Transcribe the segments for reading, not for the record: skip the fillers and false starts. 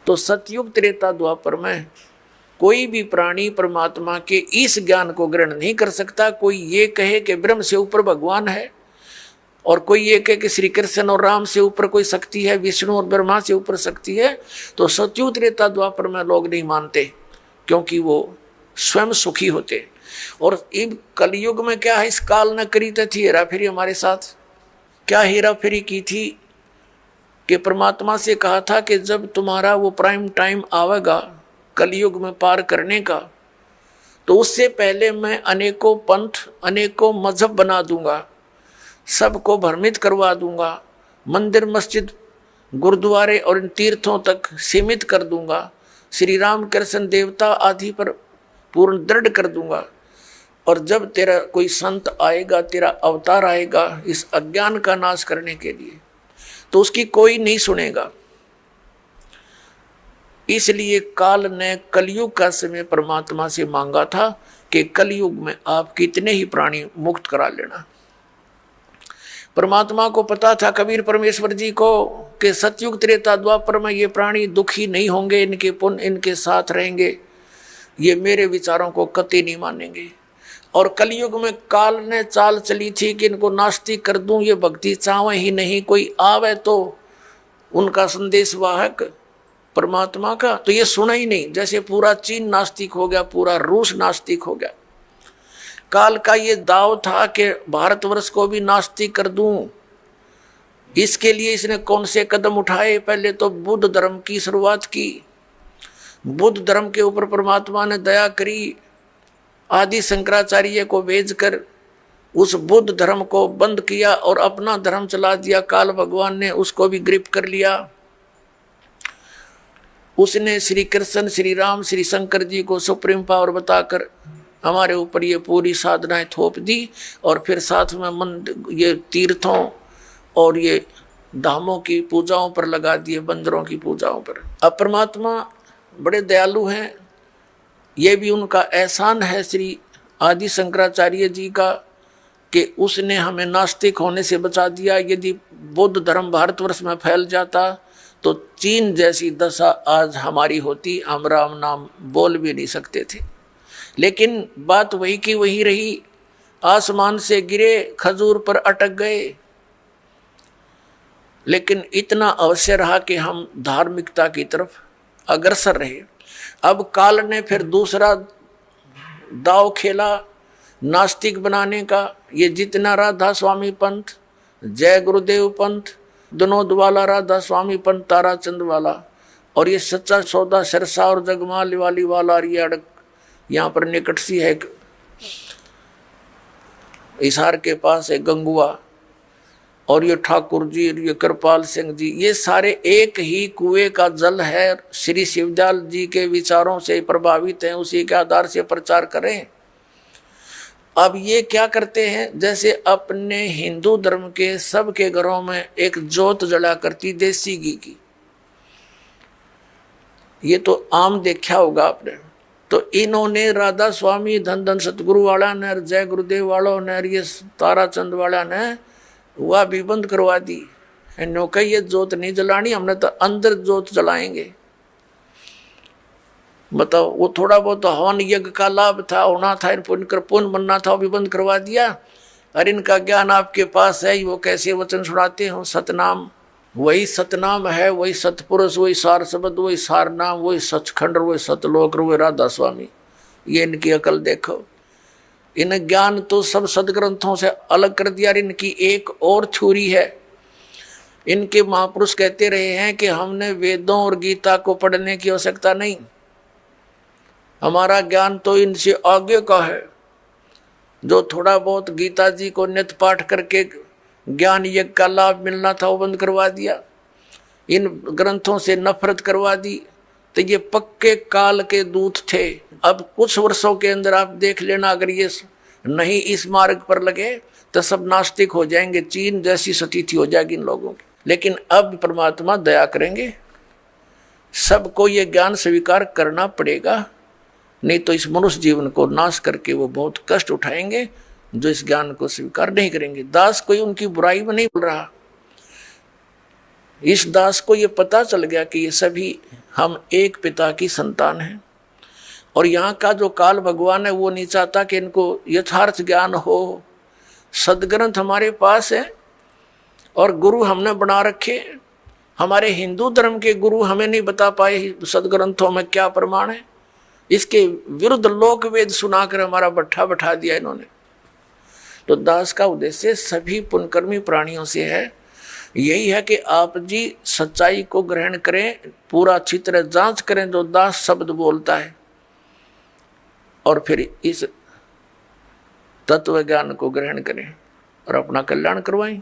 तो सतयुग त्रेता द्वापर में कोई भी प्राणी परमात्मा के इस ज्ञान को ग्रहण नहीं कर सकता। कोई ये कहे कि ब्रह्म से ऊपर भगवान है, और कोई ये कहे कि श्री कृष्ण और राम से ऊपर कोई शक्ति है, विष्णु और ब्रह्मा से ऊपर शक्ति है, तो सतयुग त्रेता द्वापर में लोग नहीं मानते, क्योंकि वो स्वयं सुखी होते। और इन कलयुग में क्या है, इस काल न करी थी हेरा फेरी हमारे साथ। क्या हेरा फेरी की थी कि परमात्मा से कहा था कि जब तुम्हारा वो प्राइम टाइम आवेगा कलयुग में पार करने का, तो उससे पहले मैं अनेकों पंथ अनेकों मजहब बना दूंगा, सबको भ्रमित करवा दूंगा, मंदिर मस्जिद गुरुद्वारे और इन तीर्थों तक सीमित कर दूंगा, श्री राम कृष्ण देवता आदि पर पूर्ण दृढ़ कर दूंगा। और जब तेरा कोई संत आएगा, तेरा अवतार आएगा इस अज्ञान का नाश करने के लिए, तो उसकी कोई नहीं सुनेगा। इसलिए काल ने कलयुग का समय परमात्मा से मांगा था कि कलयुग में आप कितने ही प्राणी मुक्त करा लेना। परमात्मा को पता था, कबीर परमेश्वर जी को, कि सतयुग त्रेता द्वापर में ये प्राणी दुखी नहीं होंगे, इनके पुण्य इनके साथ रहेंगे, ये मेरे विचारों को कतई नहीं मानेंगे। और कलयुग में काल ने चाल चली थी कि इनको नास्तिक कर दूं, ये भक्ति चाहे ही नहीं, कोई आवे तो उनका संदेश वाहक परमात्मा का, तो ये सुना ही नहीं। जैसे पूरा चीन नास्तिक हो गया, पूरा रूस नास्तिक हो गया। काल का ये दाव था कि भारतवर्ष को भी नास्तिक कर दूं। इसके लिए इसने कौन से कदम उठाए? पहले तो बुद्ध धर्म की शुरुआत की। बुद्ध धर्म के ऊपर परमात्मा ने दया करी, आदि शंकराचार्य को भेजकर उस बुद्ध धर्म को बंद किया और अपना धर्म चला दिया। काल भगवान ने उसको भी ग्रिप कर लिया। उसने श्री कृष्ण, श्री राम, श्री शंकर जी को सुप्रीम पावर बताकर हमारे ऊपर ये पूरी साधनाएं थोप दी, और फिर साथ में ये तीर्थों और ये धामों की पूजाओं पर लगा दिए, बंदरों की पूजाओं पर। अब परमात्मा बड़े दयालु हैं, ये भी उनका एहसान है श्री आदि शंकराचार्य जी का कि उसने हमें नास्तिक होने से बचा दिया। यदि बौद्ध धर्म भारतवर्ष में फैल जाता तो चीन जैसी दशा आज हमारी होती, हम राम नाम बोल भी नहीं सकते थे। लेकिन बात वही की वही रही, आसमान से गिरे, खजूर पर अटक गए। लेकिन इतना अवश्य रहा कि हम धार्मिकता की तरफ अग्रसर रहे। अब काल ने फिर दूसरा दाव खेला नास्तिक बनाने का। ये जितना राधा स्वामी पंथ, जय गुरुदेव पंथ, विनोद वाला राधा स्वामी पंथ, ताराचंद वाला, और ये सच्चा सौदा सिरसा और जगमाल वाली वाला, ये अड़क यहाँ पर निकट सी है हिसार के पास है गंगुआ, और ये ठाकुर जी, ये कृपाल सिंह जी, ये सारे एक ही कुएं का जल है। श्री शिवदयाल जी के विचारों से प्रभावित हैं, उसी के आधार से प्रचार करें। अब ये क्या करते हैं, जैसे अपने हिंदू धर्म के सबके घरों में एक जोत जला करती देसी घी की, ये तो आम देखा होगा आपने। तो इन्होंने राधा स्वामी, धन धन सतगुरु वाला ने, जय गुरुदेव वालों ने, ये ताराचंद वाला ने वह भी बंद करवा दी। नो कही ये जोत नहीं जलानी, हमने तो अंदर जोत जलाएंगे। बताओ, वो थोड़ा बहुत हवन यज्ञ का लाभ था, होना था, पुण्य बनना था, वो भी बंद करवा दिया। और इनका ज्ञान आपके पास है, वो कैसे वचन सुनाते हो, सतनाम वही सतनाम है, वही सतपुरुष, वही सार शब्द, वही सार नाम, वही सचखंड, वही सतलोक, वही राधा स्वामी। ये इनकी अकल देखो। इन ज्ञान तो सब सदग्रंथों से अलग कर दिया। इनकी एक और थ्योरी है। इनके महापुरुष कहते रहे हैं कि हमने वेदों और गीता को पढ़ने की आवश्यकता नहीं, हमारा ज्ञान तो इनसे आगे का है। जो थोड़ा बहुत गीता जी को नित्य पाठ करके ज्ञान यज्ञ का लाभ मिलना था, वो बंद करवा दिया। इन ग्रंथों से नफरत करवा दी। तो ये पक्के काल के दूत थे। अब कुछ वर्षों के अंदर आप देख लेना, अगर ये नहीं इस मार्ग पर लगे तो सब नास्तिक हो जाएंगे, चीन जैसी स्थिति हो जाएगी इन लोगों की। लेकिन अब परमात्मा दया करेंगे, सबको ये ज्ञान स्वीकार करना पड़ेगा, नहीं तो इस मनुष्य जीवन को नाश करके वो बहुत कष्ट उठाएंगे जो इस ज्ञान को स्वीकार नहीं करेंगे। दास कोई उनकी बुराई में नहीं बोल रहा, इस दास को ये पता चल गया कि ये सभी हम एक पिता की संतान हैं। और यहाँ का जो काल भगवान है वो नहीं चाहता कि इनको यथार्थ ज्ञान हो। सदग्रंथ हमारे पास है और गुरु हमने बना रखे। हमारे हिंदू धर्म के गुरु हमें नहीं बता पाए सदग्रंथों में क्या प्रमाण है। इसके विरुद्ध लोक वेद सुनाकर हमारा बट्ठा बैठा दिया इन्होंने। तो दास का उद्देश्य सभी पुण्यकर्मी प्राणियों से है, यही है कि आप जी सच्चाई को ग्रहण करें, पूरा अच्छी तरह जांच करें जो दास शब्द बोलता है, और फिर इस तत्व ज्ञान को ग्रहण करें और अपना कल्याण करवाएं।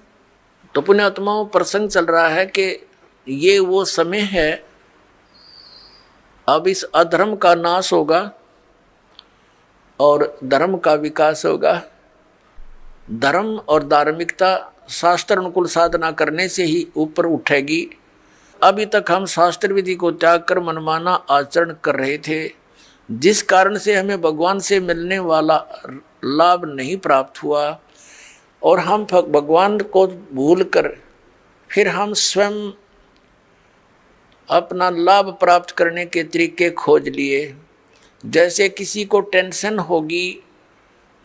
तो पुण्यात्माओं, प्रसंग चल रहा है कि ये वो समय है, अब इस अधर्म का नाश होगा और धर्म का विकास होगा। धर्म और धार्मिकता शास्त्र अनुकूल साधना करने से ही ऊपर उठेगी। अभी तक हम शास्त्र विधि को त्याग कर मनमाना आचरण कर रहे थे, जिस कारण से हमें भगवान से मिलने वाला लाभ नहीं प्राप्त हुआ, और हम भगवान को भूल कर फिर हम स्वयं अपना लाभ प्राप्त करने के तरीके खोज लिए। जैसे किसी को टेंशन होगी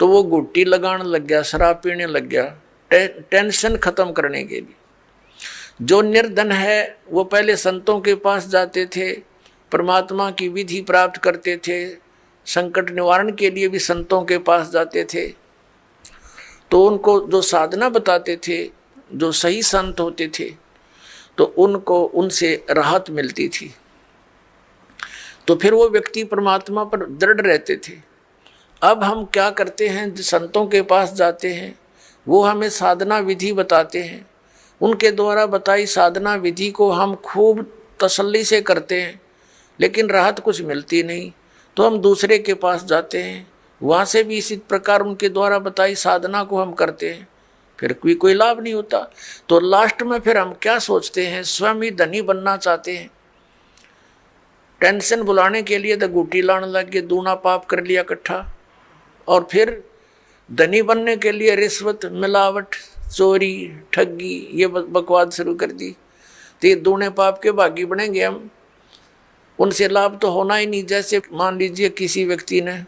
तो वो गुट्टी लगाने लग गया, शराब पीने लग गया, टेंशन खत्म करने के लिए। जो निर्धन है वो पहले संतों के पास जाते थे, परमात्मा की विधि प्राप्त करते थे, संकट निवारण के लिए भी संतों के पास जाते थे। तो उनको जो साधना बताते थे, जो सही संत होते थे, तो उनको उनसे राहत मिलती थी। तो फिर वो व्यक्ति परमात्मा पर दृढ़ रहते थे। अब हम क्या करते हैं, संतों के पास जाते हैं, वो हमें साधना विधि बताते हैं, उनके द्वारा बताई साधना विधि को हम खूब तसल्ली से करते हैं, लेकिन राहत कुछ मिलती नहीं। तो हम दूसरे के पास जाते हैं, वहाँ से भी इसी प्रकार उनके द्वारा बताई साधना को हम करते हैं, फिर कोई लाभ नहीं होता। तो लास्ट में फिर हम क्या सोचते हैं, स्वयं ही धनी बनना चाहते हैं। टेंशन बुलाने के लिए तो गुटी लाने लग गए, दूना पाप कर लिया इकट्ठा, और फिर धनी बनने के लिए रिश्वत, मिलावट, चोरी, ठगी, ये बकवाद शुरू कर दी। तो ये दूने पाप के भागी बनेंगे हम, उनसे लाभ तो होना ही नहीं। जैसे मान लीजिए किसी व्यक्ति ने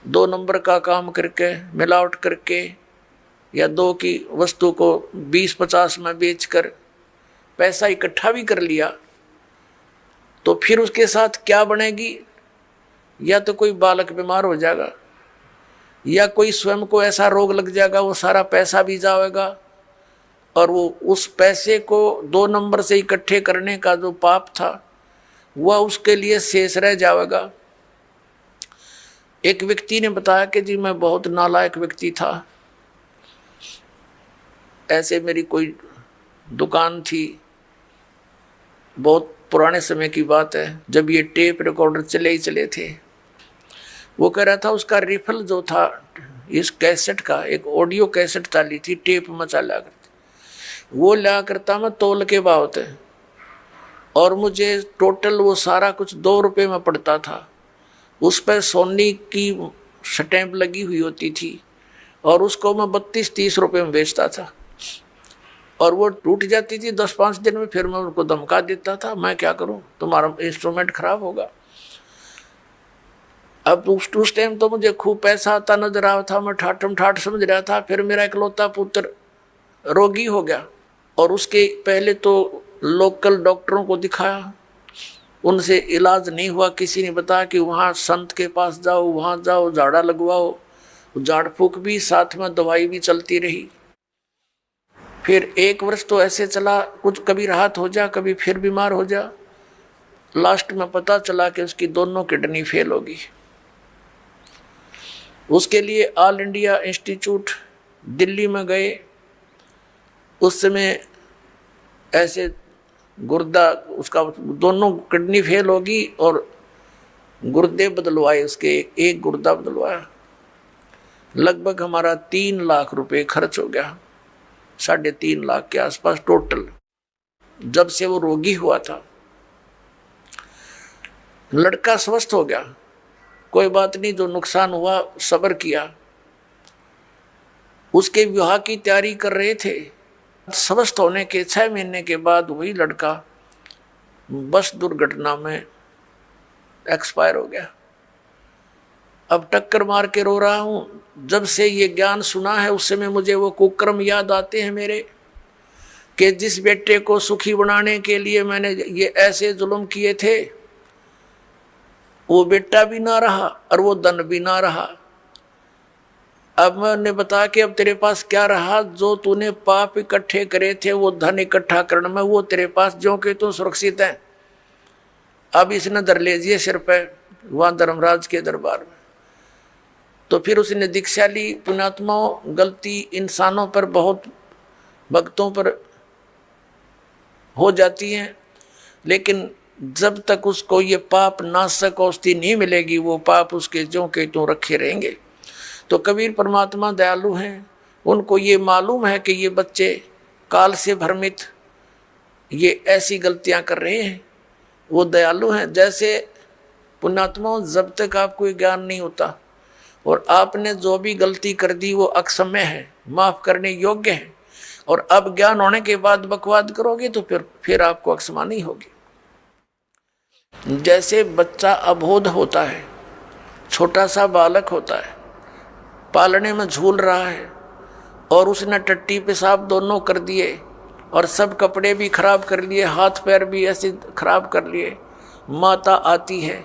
2 नंबर का काम करके, मिलावट करके, या 2 की वस्तु को 20-50 में बेचकर पैसा इकट्ठा भी कर लिया, तो फिर उसके साथ क्या बनेगी? या तो कोई बालक बीमार हो जाएगा, या कोई स्वयं को ऐसा रोग लग जाएगा, वो सारा पैसा भी जाएगा, और वो उस पैसे को 2 नंबर से इकट्ठे करने का जो पाप था वह उसके लिए शेष रह जाएगा। एक व्यक्ति ने बताया कि जी मैं बहुत नालायक व्यक्ति था। ऐसे मेरी कोई दुकान थी, बहुत पुराने समय की बात है, जब ये टेप रिकॉर्डर चले ही चले थे। वो कह रहा था उसका रिफल जो था इस कैसेट का, एक ऑडियो कैसेट चाली थी, टेप में चला करती, वो लिया करता मैं तोल के भाव थे, और मुझे टोटल वो सारा कुछ 2 रुपये में पड़ता था। उस पर सोनी की स्टैंप लगी हुई होती थी, और उसको मैं 32-30 रुपये में बेचता था, और वो टूट जाती थी 10-5 दिन में। फिर मैं उनको धमका देता था, मैं क्या करूं, तुम्हारा इंस्ट्रूमेंट खराब होगा। अब उस टाइम तो मुझे खूब पैसा आता नजर आ रहा था, मैं ठाठम ठाठ समझ रहा था। फिर मेरा इकलौता पुत्र रोगी हो गया, और उसके पहले तो लोकल डॉक्टरों को दिखाया, उनसे इलाज नहीं हुआ। किसी ने बताया कि वहाँ संत के पास जाओ, वहाँ जाओ, झाड़ा लगवाओ, झाड़ फूक भी साथ में दवाई भी चलती रही। फिर 1 वर्ष तो ऐसे चला, कुछ कभी राहत हो जा, कभी फिर बीमार हो जा। लास्ट में पता चला कि उसकी दोनों किडनी फेल होगी। उसके लिए ऑल इंडिया इंस्टीट्यूट दिल्ली में गए। उस समय ऐसे गुर्दा, उसका दोनों किडनी फेल होगी और गुर्दे बदलवाए, उसके एक गुर्दा बदलवाया। लगभग हमारा 3 लाख रुपए खर्च हो गया, 3.5 लाख के आसपास टोटल, जब से वो रोगी हुआ था। लड़का स्वस्थ हो गया, कोई बात नहीं, जो नुकसान हुआ सब्र किया। उसके विवाह की तैयारी कर रहे थे। स्वस्थ होने के 6 महीने के बाद वही लड़का बस दुर्घटना में एक्सपायर हो गया। अब टक्कर मार के रो रहा हूं। जब से ये ज्ञान सुना है उस समय मुझे वो कुकर्म याद आते हैं मेरे, कि जिस बेटे को सुखी बनाने के लिए मैंने ये ऐसे जुल्म किए थे, वो बेटा भी ना रहा और वो धन भी ना रहा। अब मैंने बता कि अब तेरे पास क्या रहा? जो तूने पाप इकट्ठे करे थे वो धन इकट्ठा करने में वो तेरे पास जो कि तू सुरक्षित है। अब इसने धर लीजिए सिर पे वहां धर्मराज के दरबार में। तो फिर उसने दीक्षा ली। पुण्यात्माओं, गलती इंसानों पर, बहुत भक्तों पर हो जाती है, लेकिन जब तक उसको ये पाप नाशक औषधि नहीं मिलेगी वो पाप उसके ज्यों के त्यों रखे रहेंगे। तो कबीर परमात्मा दयालु हैं, उनको ये मालूम है कि ये बच्चे काल से भ्रमित ये ऐसी गलतियां कर रहे हैं। वो दयालु हैं। जैसे पुण्यात्माओं, जब तक आपको ज्ञान नहीं होता और आपने जो भी गलती कर दी वो अक्षम्य है, माफ करने योग्य है, और अब ज्ञान होने के बाद बकवाद करोगे तो फिर आपको अक्षमा नहीं होगी। जैसे बच्चा अबोध होता है, छोटा सा बालक होता है, पालने में झूल रहा है और उसने टट्टी पेशाब दोनों कर दिए और सब कपड़े भी खराब कर लिए, हाथ पैर भी ऐसे खराब कर लिए। माता आती है,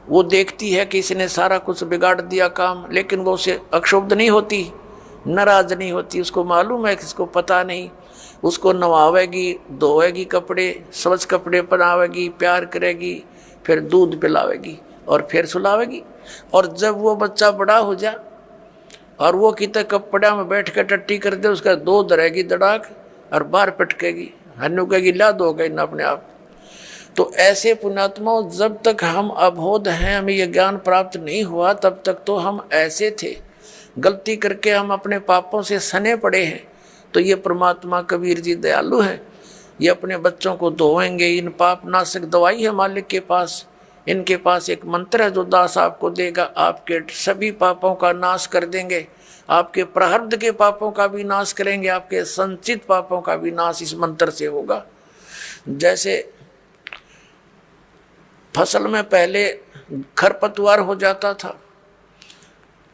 वो देखती है कि इसने सारा कुछ बिगाड़ दिया काम, लेकिन वो उसे अक्षुब्ध नहीं होती, नाराज नहीं होती। उसको मालूम है कि इसको पता नहीं। उसको नवावेगी, धोएगी कपड़े, स्वच्छ कपड़े पहनावेगी, प्यार करेगी, फिर दूध पिलावेगी और फिर सुलावेगी। और जब वो बच्चा बड़ा हो जा और वो कितने कपड़ा में बैठ कर टट्टी कर दे, उसका दो धरेगी दड़ाक और बाहर पटकेगी, हन्नू कहेगी ला दो गई ना अपने आप। तो ऐसे पुण्यात्माओं, जब तक हम अबोध हैं, हमें यह ज्ञान प्राप्त नहीं हुआ, तब तक तो हम ऐसे थे। गलती करके हम अपने पापों से सने पड़े हैं। तो ये परमात्मा कबीर जी दयालु हैं, ये अपने बच्चों को धोएंगे। इन पाप नाशक दवाई है मालिक के पास। इनके पास एक मंत्र है जो दास आपको देगा, आपके सभी पापों का नाश कर देंगे, आपके प्रारब्ध के पापों का भी नाश करेंगे, आपके संचित पापों का भी नाश इस मंत्र से होगा। जैसे फसल में पहले खरपतवार हो जाता था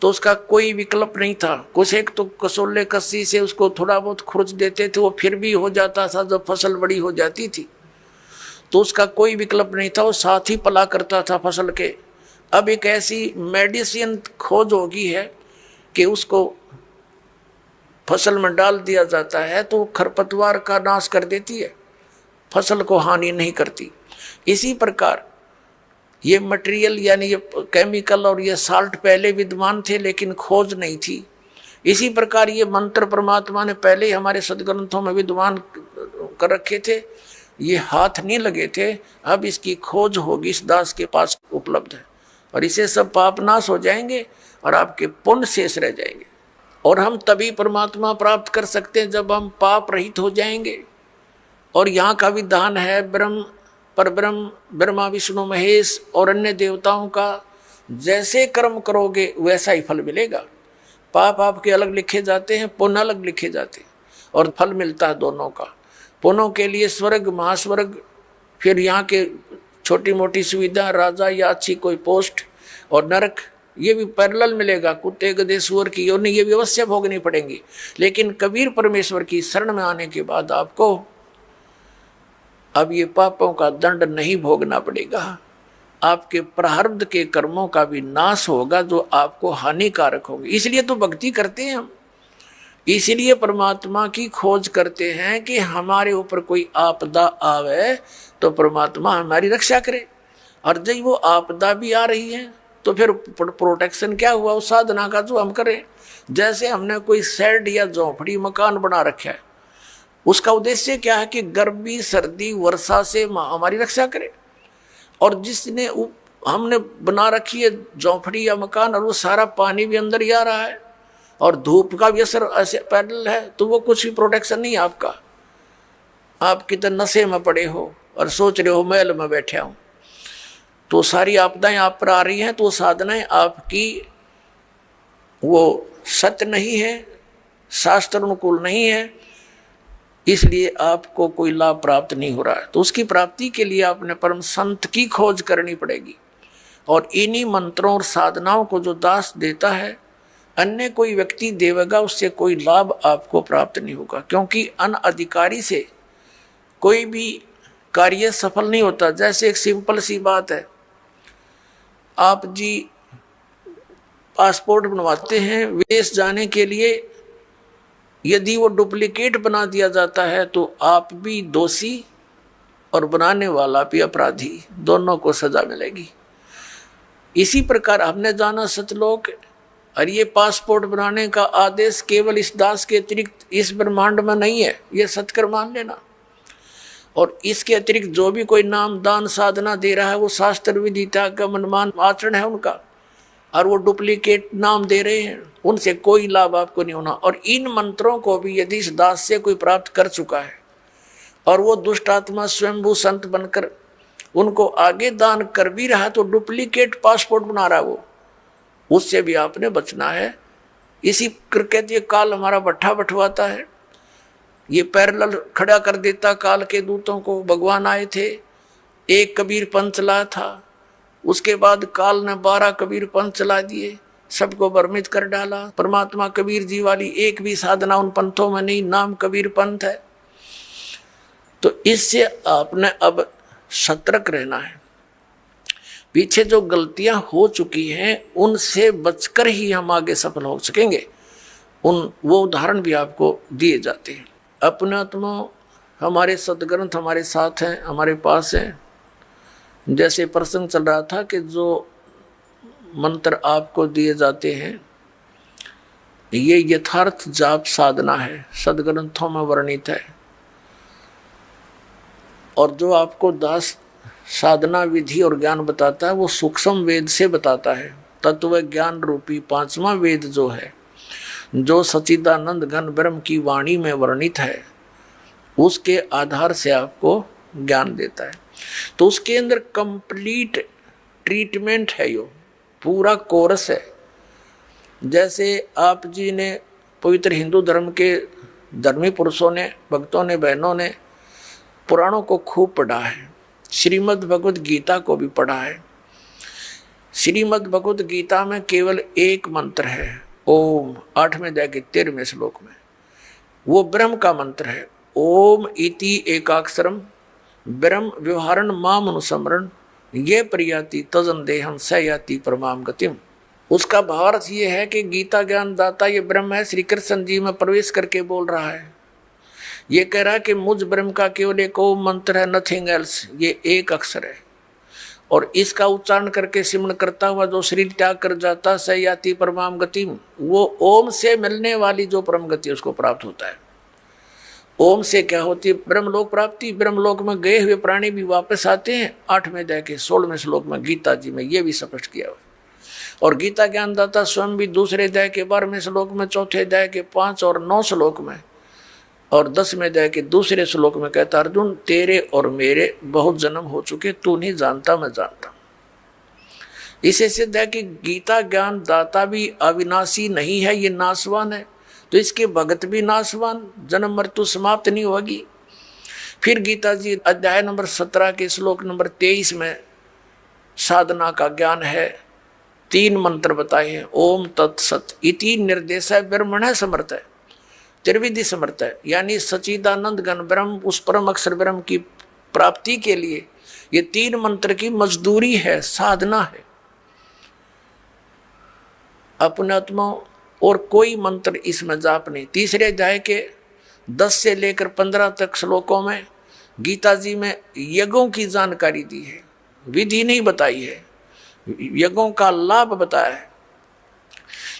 तो उसका कोई विकल्प नहीं था, कुछ एक तो कसोले कस्सी से उसको थोड़ा बहुत खुरच देते थे, वो फिर भी हो जाता था। जब फसल बड़ी हो जाती थी तो उसका कोई विकल्प नहीं था, वो साथ ही पला करता था फसल के। अब एक ऐसी मेडिसिन खोज होगी है कि उसको फसल में डाल दिया जाता है तो खरपतवार का नाश कर देती है, फसल को हानि नहीं करती। इसी प्रकार ये मटेरियल यानी ये केमिकल और ये साल्ट पहले विद्यमान थे लेकिन खोज नहीं थी। इसी प्रकार ये मंत्र परमात्मा ने पहले ही हमारे सदग्रंथों में विद्यमान कर रखे थे, ये हाथ नहीं लगे थे। अब इसकी खोज होगी, इस दास के पास उपलब्ध है, और इसे सब पाप नाश हो जाएंगे और आपके पुण्य शेष रह जाएंगे। और हम तभी परमात्मा प्राप्त कर सकते हैं जब हम पाप रहित हो जाएंगे। और यहाँ का विधान है ब्रह्म परब्रह्म ब्रह्मा विष्णु महेश और अन्य देवताओं का जैसे कर्म करोगे वैसा ही फल मिलेगा। पाप आपके अलग लिखे जाते हैं, पुण्य अलग लिखे जाते हैं, और फल मिलता है दोनों का। पुण्यों के लिए स्वर्ग महास्वर्ग, फिर यहाँ के छोटी मोटी सुविधा, राजा या अच्छी कोई पोस्ट, और नरक ये भी पैरेलल मिलेगा। कुत्ते गधे सुअर की योनि ये भी अवश्य भोगनी पड़ेंगी। लेकिन कबीर परमेश्वर की शरण में आने के बाद आपको अब ये पापों का दंड नहीं भोगना पड़ेगा, आपके प्रारब्ध के कर्मों का भी नाश होगा जो आपको हानिकारक होंगे। इसलिए तो भक्ति करते हैं हम, इसलिए परमात्मा की खोज करते हैं कि हमारे ऊपर कोई आपदा आवे तो परमात्मा हमारी रक्षा करे। और जब वो आपदा भी आ रही है तो फिर प्रोटेक्शन क्या हुआ उस साधना का जो हम करें। जैसे हमने कोई शेड या झोंपड़ी मकान बना रखा है, उसका उद्देश्य क्या है कि गर्मी सर्दी वर्षा से हमारी रक्षा करे। और जिसने हमने बना रखी है झोंपड़ी या मकान और वो सारा पानी भी अंदर ही आ रहा है और धूप का भी असर ऐसे पैरेलल है, तो वो कुछ भी प्रोटेक्शन नहीं आपका। आप कितने नशे में पड़े हो और सोच रहे हो महल में बैठे हो, तो सारी आपदाएं आप पर आ रही हैं, तो साधनाएं आपकी वो सत्य नहीं है, शास्त्र अनुकूल नहीं है। इसलिए आपको कोई लाभ प्राप्त नहीं हो रहा है। तो उसकी प्राप्ति के लिए आपने परम संत की खोज करनी पड़ेगी। और इन्हीं मंत्रों और साधनाओं को जो दास देता है, अन्य कोई व्यक्ति देवेगा, उससे कोई लाभ आपको प्राप्त नहीं होगा, क्योंकि अनअधिकारी से कोई भी कार्य सफल नहीं होता। जैसे एक सिंपल सी बात है, आप जी पासपोर्ट बनवाते हैं विदेश जाने के लिए, यदि वो डुप्लीकेट बना दिया जाता है तो आप भी दोषी और बनाने वाला भी अपराधी, दोनों को सजा मिलेगी। इसी प्रकार हमने जाना सतलोक, और ये पासपोर्ट बनाने का आदेश केवल इस दास के अतिरिक्त इस ब्रह्मांड में नहीं है, ये सत्कर मान लेना। और इसके अतिरिक्त जो भी कोई नाम दान साधना दे रहा है वो शास्त्र विदिता का मनमान आचरण है उनका, और वो डुप्लीकेट नाम दे रहे हैं, उनसे कोई लाभ आपको नहीं होना। और इन मंत्रों को भी यदि इस दास से कोई प्राप्त कर चुका है और वो दुष्ट आत्मा स्वयंभू संत बनकर उनको आगे दान कर भी रहा, तो डुप्लीकेट पासपोर्ट बना रहा वो, उससे भी आपने बचना है। इसी कहते ये काल हमारा भट्ठा बंटवाता है, ये पैरेलल खड़ा कर देता काल के दूतों को। भगवान आए थे, एक कबीर पंथ चला था, उसके बाद काल ने 12 कबीर पंथ चला दिए, सबको भ्रमित कर डाला। परमात्मा कबीर जी वाली एक भी साधना उन पंथों में नहीं, नाम कबीर पंथ है। तो इससे आपने अब सतर्क रहना है। पीछे जो गलतियां हो चुकी हैं उनसे बचकर ही हम आगे सफल हो सकेंगे। वो उदाहरण भी आपको दिए जाते हैं। अपने आत्मा हमारे सदग्रंथ हमारे साथ हैं, हमारे पास हैं। जैसे प्रसंग चल रहा था कि जो मंत्र आपको दिए जाते हैं ये यथार्थ जाप साधना है, सदग्रंथों में वर्णित है। और जो आपको दास साधना विधि और ज्ञान बताता है वो सूक्ष्म वेद से बताता है। तत्व ज्ञान रूपी 5वां वेद जो है, जो सच्चिदानंद घन ब्रह्म की वाणी में वर्णित है, उसके आधार से आपको ज्ञान देता है। तो उसके अंदर कंप्लीट ट्रीटमेंट है, यो पूरा कोर्स है। जैसे आप जी ने पवित्र हिंदू धर्म के धर्मी पुरुषों ने, भक्तों ने, बहनों ने पुराणों को खूब पढ़ा है, श्रीमद् भगवद गीता को भी पढ़ा है। श्रीमद् भगवद गीता में केवल एक मंत्र है, ओम, 8वें अध्याय के 13वें श्लोक में, वो ब्रह्म का मंत्र है। ओम इति एकाक्षरम ब्रह्म व्यवहारण माम अनुसमरण ये प्रियाति तजन देहम सयाति परमाम गतिम। उसका भावार्थ ये है कि गीता ज्ञान दाता ये ब्रह्म है, श्री कृष्ण जी में प्रवेश करके बोल रहा है। ये कह रहा है कि मुझ ब्रह्म का केवल एक ओम मंत्र है, नथिंग एल्स, ये एक अक्षर है। और इसका उच्चारण करके सिमरण करता हुआ जो शरीर त्याग कर जाता सयाति परमाम गतिम, वो ओम से मिलने वाली जो परम गति उसको प्राप्त होता है। ओम से क्या होती है? ब्रह्मलोक प्राप्ति। ब्रह्मलोक में गए हुए प्राणी भी वापस आते हैं। 8वें अध्याय के 16वें श्लोक में गीता जी में ये भी स्पष्ट किया हुआ। और गीता ज्ञानदाता स्वयं भी दूसरे अध्याय के 12वें श्लोक में, चौथे अध्याय के 5 और 9 श्लोक में और 10वें अध्याय के दूसरे श्लोक में कहता, अर्जुन तेरे और मेरे बहुत जन्म हो चुके, तू नहीं जानता मैं जानता। इसे सिद्ध है कि गीता ज्ञान दाता भी अविनाशी नहीं है, ये नाशवान है। तो इसके भगत भी नाशवान, जन्म मृत्यु समाप्त नहीं होगी। फिर गीता जी अध्याय नंबर 17 के श्लोक नंबर 23 में साधना का ज्ञान है। 3 मंत्र बताए हैं, ओम तत्सत इति निर्देश है, ब्रह्मण समर्थ है, त्रिविधि समर्थ है, यानी सच्चिदानंद घन ब्रह्म, उस परम अक्षर ब्रह्म की प्राप्ति के लिए ये 3 मंत्र की मजदूरी है, साधना है। अपने आत्मा और कोई मंत्र इसमें जाप नहीं। तीसरे अध्याय के 10 से लेकर 15 तक श्लोकों में गीता जी में यज्ञों की जानकारी दी है, विधि नहीं बताई है, यज्ञों का लाभ बताया है।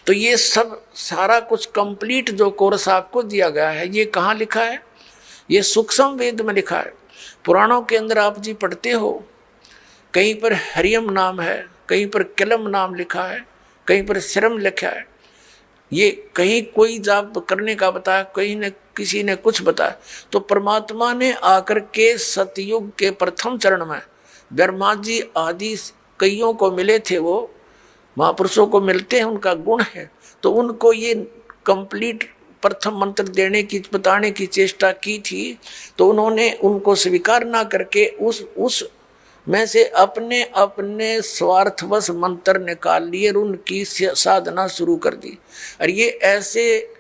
तो ये सब सारा कुछ कंप्लीट जो कोर्स आपको दिया गया है, ये कहाँ लिखा है? ये सूक्ष्म वेद में लिखा है। पुराणों के अंदर आप जी पढ़ते हो, कहीं पर हरियम नाम है, कहीं पर किलम नाम लिखा है, कहीं पर श्रम लिखा है। ये कहीं कोई जाप करने का बताया, कहीं ने किसी ने कुछ बताया। तो परमात्मा ने आकर के सतयुग के प्रथम चरण में ब्रह्मा जी आदि कईयों को मिले थे, वो महापुरुषों को मिलते हैं, उनका गुण है। तो उनको ये कंप्लीट प्रथम मंत्र देने की बताने की चेष्टा की थी, तो उन्होंने उनको स्वीकार ना करके उस में से अपने अपने स्वार्थवश मंत्र निकाल लिए और उनकी साधना शुरू कर दी। और ये ऐसे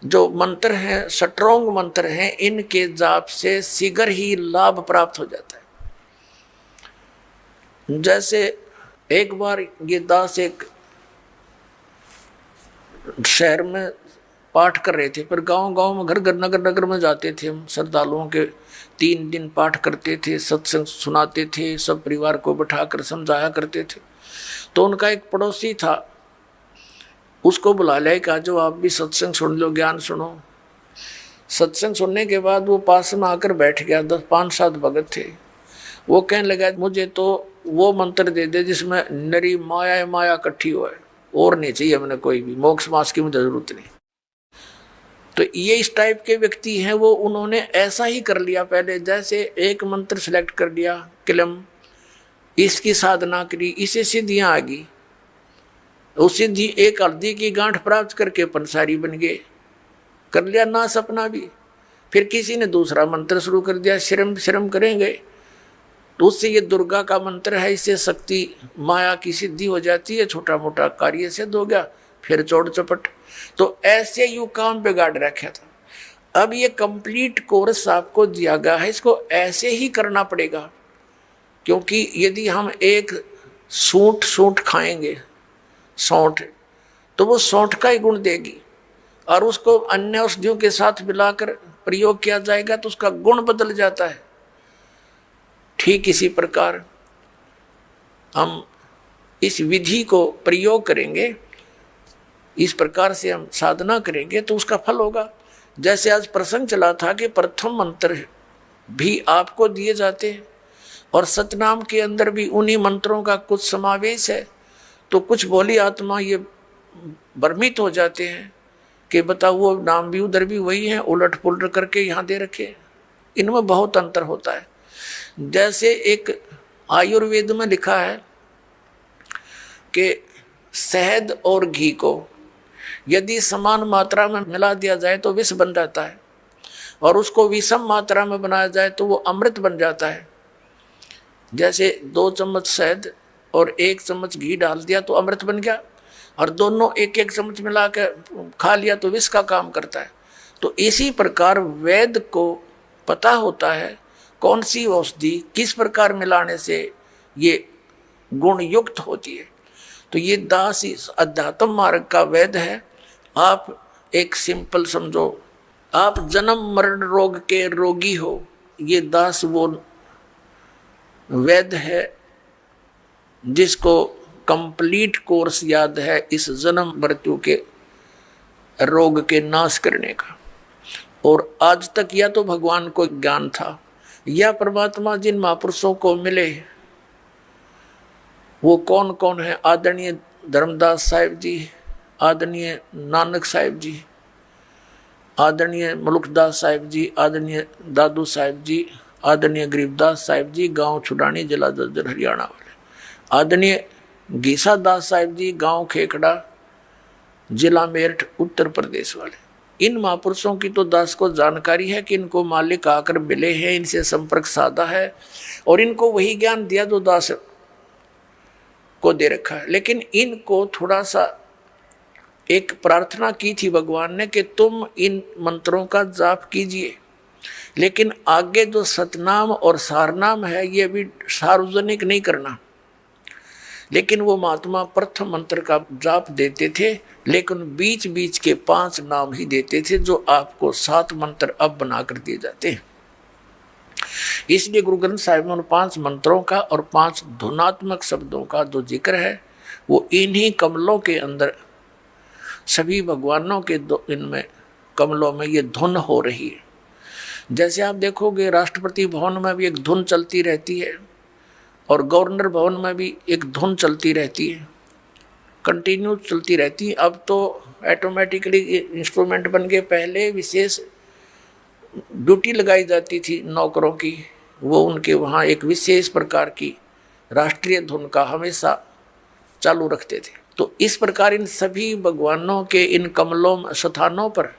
जो मंत्र हैं, स्ट्रॉन्ग मंत्र हैं, इनके जाप से शीघ्र ही लाभ प्राप्त हो जाता है। जैसे एक बार ये दास एक शहर में पाठ कर रहे थे, पर गांव गांव में घर घर नगर नगर में जाते थे हम, श्रद्धालुओं के 3 दिन पाठ करते थे, सत्संग सुनाते थे, सब परिवार को बैठाकर समझाया करते थे। तो उनका एक पड़ोसी था, उसको बुला लिया, कहा जो आप भी सत्संग सुन लो, ज्ञान सुनो। सत्संग सुनने के बाद वो पास में आकर बैठ गया। 5-7 भगत थे। वो कहने लगा मुझे तो वो मंत्र दे दे जिसमें नरी माया माया इकट्ठी हो, और नहीं चाहिए मैंने कोई भी, मोक्ष मास की मुझे जरूरत नहीं। तो ये इस टाइप के व्यक्ति हैं, वो उन्होंने ऐसा ही कर लिया। पहले जैसे एक मंत्र सिलेक्ट कर लिया, किलम, इसकी साधना करी, इसे सिद्धियां आ गई। उस सिद्धि एक हल्दी की गांठ प्राप्त करके पंसारी बन गए, कर लिया ना सपना भी। फिर किसी ने दूसरा मंत्र शुरू कर दिया, श्रम श्रम करेंगे, तो उससे ये दुर्गा का मंत्र है, इससे शक्ति माया की सिद्धि हो जाती है, छोटा मोटा कार्य सिद्ध हो गया, फिर चौड़ चपट। तो ऐसे यू काम बिगाड़ रखा था। अब ये कंप्लीट कोर्स आपको दिया गया है, इसको ऐसे ही करना पड़ेगा। क्योंकि यदि हम एक सूंठ खाएंगे, सौंठ, तो वो सौंठ का ही गुण देगी, और उसको अन्य औषधियों के साथ मिलाकर प्रयोग किया जाएगा तो उसका गुण बदल जाता है। ठीक इसी प्रकार हम इस विधि को प्रयोग करेंगे, इस प्रकार से हम साधना करेंगे तो उसका फल होगा। जैसे आज प्रसंग चला था कि प्रथम मंत्र भी आपको दिए जाते हैं, और सतनाम के अंदर भी उन्हीं मंत्रों का कुछ समावेश है। तो कुछ भोली आत्मा ये भ्रमित हो जाते हैं कि बताओ वो नाम भी उधर भी वही है, उलट पुलट करके यहाँ दे रखे। इनमें बहुत अंतर होता है। जैसे एक आयुर्वेद में लिखा है कि शहद और घी को यदि समान मात्रा में मिला दिया जाए तो विष बन जाता है, और उसको विषम मात्रा में बनाया जाए तो वो अमृत बन जाता है। जैसे 2 चम्मच शहद और 1 चम्मच घी डाल दिया तो अमृत बन गया, और दोनों 1-1 चम्मच मिला के खा लिया तो विष का काम करता है। तो इसी प्रकार वेद को पता होता है कौन सी औषधि किस प्रकार मिलाने से ये गुण युक्त होती है। तो ये दास इस अध्यात्म मार्ग का वेद है। आप एक सिंपल समझो, आप जन्म मरण रोग के रोगी हो, ये दास वो वेद है जिसको कंप्लीट कोर्स याद है इस जन्म मृत्यु के रोग के नाश करने का। और आज तक या तो भगवान को ज्ञान था, या परमात्मा जिन महापुरुषों को मिले वो कौन कौन है, आदरणीय धर्मदास साहिब जी, आदरणीय नानक साहिब जी, आदरणीय मुल्कदास साहिब जी, आदरणीय दादू साहिब जी, आदरणीय गरीबदास साहिब जी, गांव छुडानी, जिला जज्जर, हरियाणा वाले, आदरणीय गीसा दास साहिब जी, गांव खेकड़ा, जिला मेरठ, उत्तर प्रदेश वाले। इन महापुरुषों की तो दास को जानकारी है कि इनको मालिक आकर मिले हैं, इनसे संपर्क साधा है, और इनको वही ज्ञान दिया जो दास को दे रखा है। लेकिन इनको थोड़ा सा एक प्रार्थना की थी भगवान ने कि तुम इन मंत्रों का जाप कीजिए, लेकिन आगे जो सतनाम और सारनाम है ये भी सार्वजनिक नहीं करना। लेकिन वो महात्मा प्रथम मंत्र का जाप देते थे, लेकिन बीच बीच के 5 नाम ही देते थे, जो आपको 7 मंत्र अब बना कर दिए जाते हैं। इसलिए गुरु ग्रंथ साहिब में 5 मंत्रों का और 5 धुनात्मक शब्दों का जो जिक्र है वो इन्हीं कमलों के अंदर, सभी भगवानों के इनमें कमलों में ये धुन हो रही है। जैसे आप देखोगे राष्ट्रपति भवन में भी एक धुन चलती रहती है, और गवर्नर भवन में भी एक धुन चलती रहती है, कंटिन्यू चलती रहती है। अब तो ऑटोमेटिकली इंस्ट्रूमेंट बन के, पहले विशेष ड्यूटी लगाई जाती थी नौकरों की, वो उनके वहाँ एक विशेष प्रकार की राष्ट्रीय धुन का हमेशा चालू रखते थे। तो इस प्रकार इन सभी भगवानों के इन कमलों स्थानों पर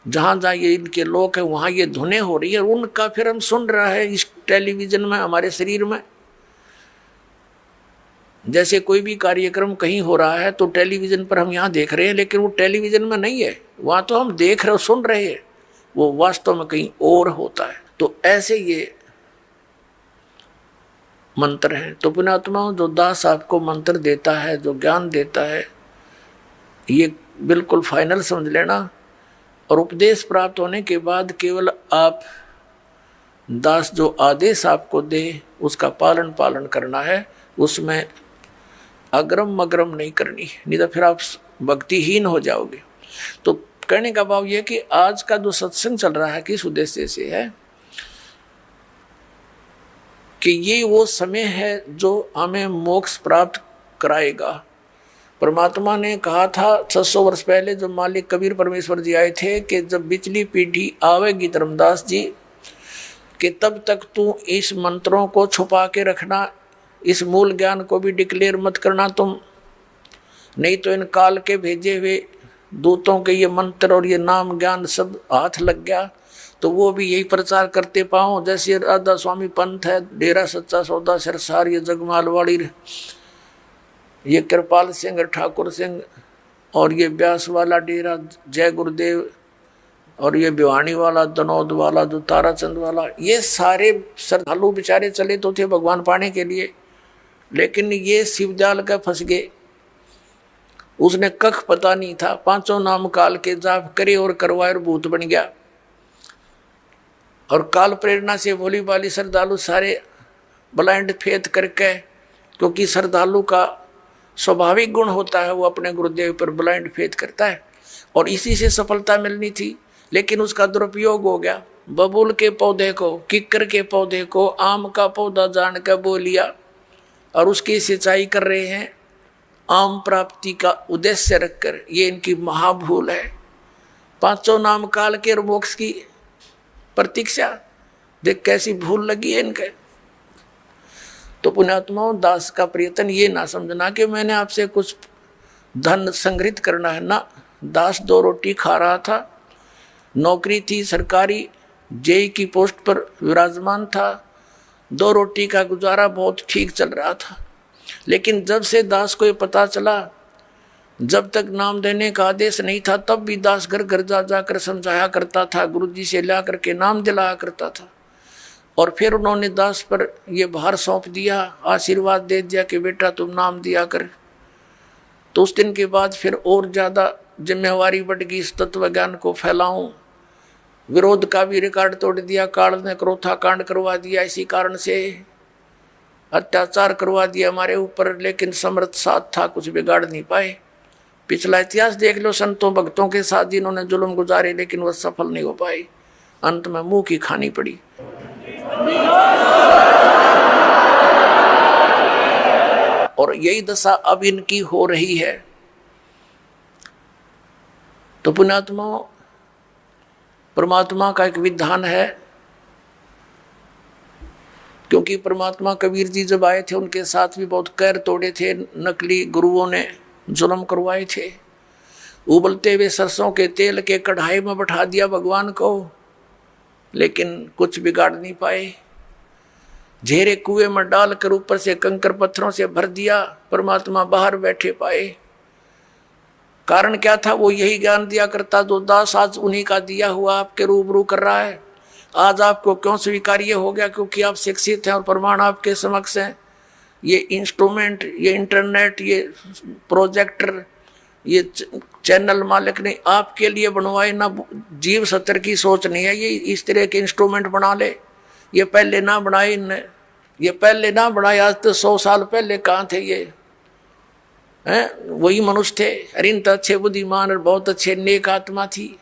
जहाँ जहाँ ये इनके लोक है वहाँ ये धुनें हो रही है, उनका फिर हम सुन रहा है इस टेलीविजन में, हमारे शरीर में। जैसे कोई भी कार्यक्रम कहीं हो रहा है तो टेलीविजन पर हम यहाँ देख रहे हैं, लेकिन वो टेलीविजन में नहीं है, वहाँ तो हम देख रहे सुन रहे हैं, वो वास्तव में कहीं और होता है। तो ऐसे ये मंत्र हैं। तो पुण्यात्माओं, जो दास आपको मंत्र देता है, जो ज्ञान देता है, ये बिल्कुल फाइनल समझ लेना। और उपदेश प्राप्त होने के बाद केवल आप दास जो आदेश आपको दे उसका पालन करना है, उसमें अग्रम मग्रम नहीं करनी, नहीं तो फिर आप भक्तिहीन हो जाओगे। तो कहने का भाव यह कि आज का जो सत्संग चल रहा है किस उद्देश्य से है कि ये वो समय है जो हमें मोक्ष प्राप्त कराएगा। परमात्मा ने कहा था 600 वर्ष पहले जब मालिक कबीर परमेश्वर जी आए थे कि जब बिचली पीढ़ी आवेगी धर्मदास जी कि तब तक तू इस मंत्रों को छुपा के रखना, इस मूल ज्ञान को भी डिक्लेयर मत करना तुम, नहीं तो इन काल के भेजे हुए दूतों के ये मंत्र और ये नाम ज्ञान सब हाथ लग गया तो वो भी यही प्रचार करते पाओ। जैसे राधा स्वामी पंथ है, डेरा सच्चा सौदा सिरसार, ये जगमालवाड़ी, ये कृपाल सिंह ठाकुर सिंह, और ये ब्यास वाला डेरा जय गुरुदेव, और ये भिवानी वाला, दनौद वाला, जो ताराचंद वाला, ये सारे श्रद्धालु बेचारे चले तो थे भगवान पाने के लिए, लेकिन ये शिवजाल का फंस गए। उसने कख पता नहीं था, पांचों नाम काल के जाप करे और करवाए और भूत बन गया। और काल प्रेरणा से भोली भाली श्रद्धालु सारे ब्लाइंड फेथ करके, क्योंकि श्रद्धालु का स्वाभाविक गुण होता है वो अपने गुरुदेव पर ब्लाइंड फेथ करता है, और इसी से सफलता मिलनी थी, लेकिन उसका दुरुपयोग हो गया। बबूल के पौधे को, किक्कर के पौधे को आम का पौधा जान कर बो लिया और उसकी सिंचाई कर रहे हैं आम प्राप्ति का उद्देश्य रखकर। ये इनकी महाभूल है। पांचों नाम काल के मोक्ष की प्रतीक्षा, देख कैसी भूल लगी है इनके। तो पुण्यात्माओं, दास का प्रयत्न ये ना समझना कि मैंने आपसे कुछ धन संग्रहित करना है ना। दास 2 रोटी खा रहा था, नौकरी थी सरकारी, जेई की पोस्ट पर विराजमान था, 2 रोटी का गुजारा बहुत ठीक चल रहा था। लेकिन जब से दास को ये पता चला, जब तक नाम देने का आदेश नहीं था तब भी दास घर घर जा जाकर समझाया करता था, गुरुजी से ला करके नाम दिलाया करता था। और फिर उन्होंने दास पर ये भार सौंप दिया, आशीर्वाद दे दिया कि बेटा तुम नाम दिया कर। तो उस दिन के बाद फिर और ज़्यादा जिम्मेवारी बढ़ गई, इस तत्व ज्ञान को फैलाऊं। विरोध का भी रिकॉर्ड तोड़ दिया, काल ने क्रोथा कांड करवा दिया, इसी कारण से अत्याचार करवा दिया हमारे ऊपर, लेकिन समर्थ साथ था, कुछ बिगाड़ नहीं पाए। पिछला इतिहास देख लो, संतों भक्तों के साथ जिन्होंने जुल्म गुजारे लेकिन वह सफल नहीं हो पाए, अंत में मुंह की खानी पड़ी। और यही दशा अब इनकी हो रही है। तो पुण्यात्मा, परमात्मा का एक विधान है, क्योंकि परमात्मा कबीर जी जब आए थे उनके साथ भी बहुत कैर तोड़े थे, नकली गुरुओं ने जुल्म करवाए थे। उबलते हुए सरसों के तेल के कढ़ाई में बैठा दिया भगवान को, लेकिन कुछ बिगाड़ नहीं पाए। झेरे कुएं में डालकर ऊपर से कंकर पत्थरों से भर दिया, परमात्मा बाहर बैठे पाए। कारण क्या था? वो यही ज्ञान दिया करता जो दास आज उन्हीं का दिया हुआ आपके रूबरू कर रहा है। आज आपको क्यों स्वीकार्य हो गया? क्योंकि आप शिक्षित हैं और प्रमाण आपके समक्ष हैं। ये इंस्ट्रूमेंट, ये इंटरनेट, ये प्रोजेक्टर, ये चैनल मालिक ने आपके लिए बनवाए ना। जीव सत्तर की सोच नहीं है ये इस तरह के इंस्ट्रूमेंट बना ले। ये पहले ना बनाए इनने, ये पहले ना बनाए। आज तो 100 साल पहले कहाँ थे ये? हैं, वही मनुष्य थे। अरे इन तो अच्छे बुद्धिमान और बहुत अच्छे नेक आत्मा थी।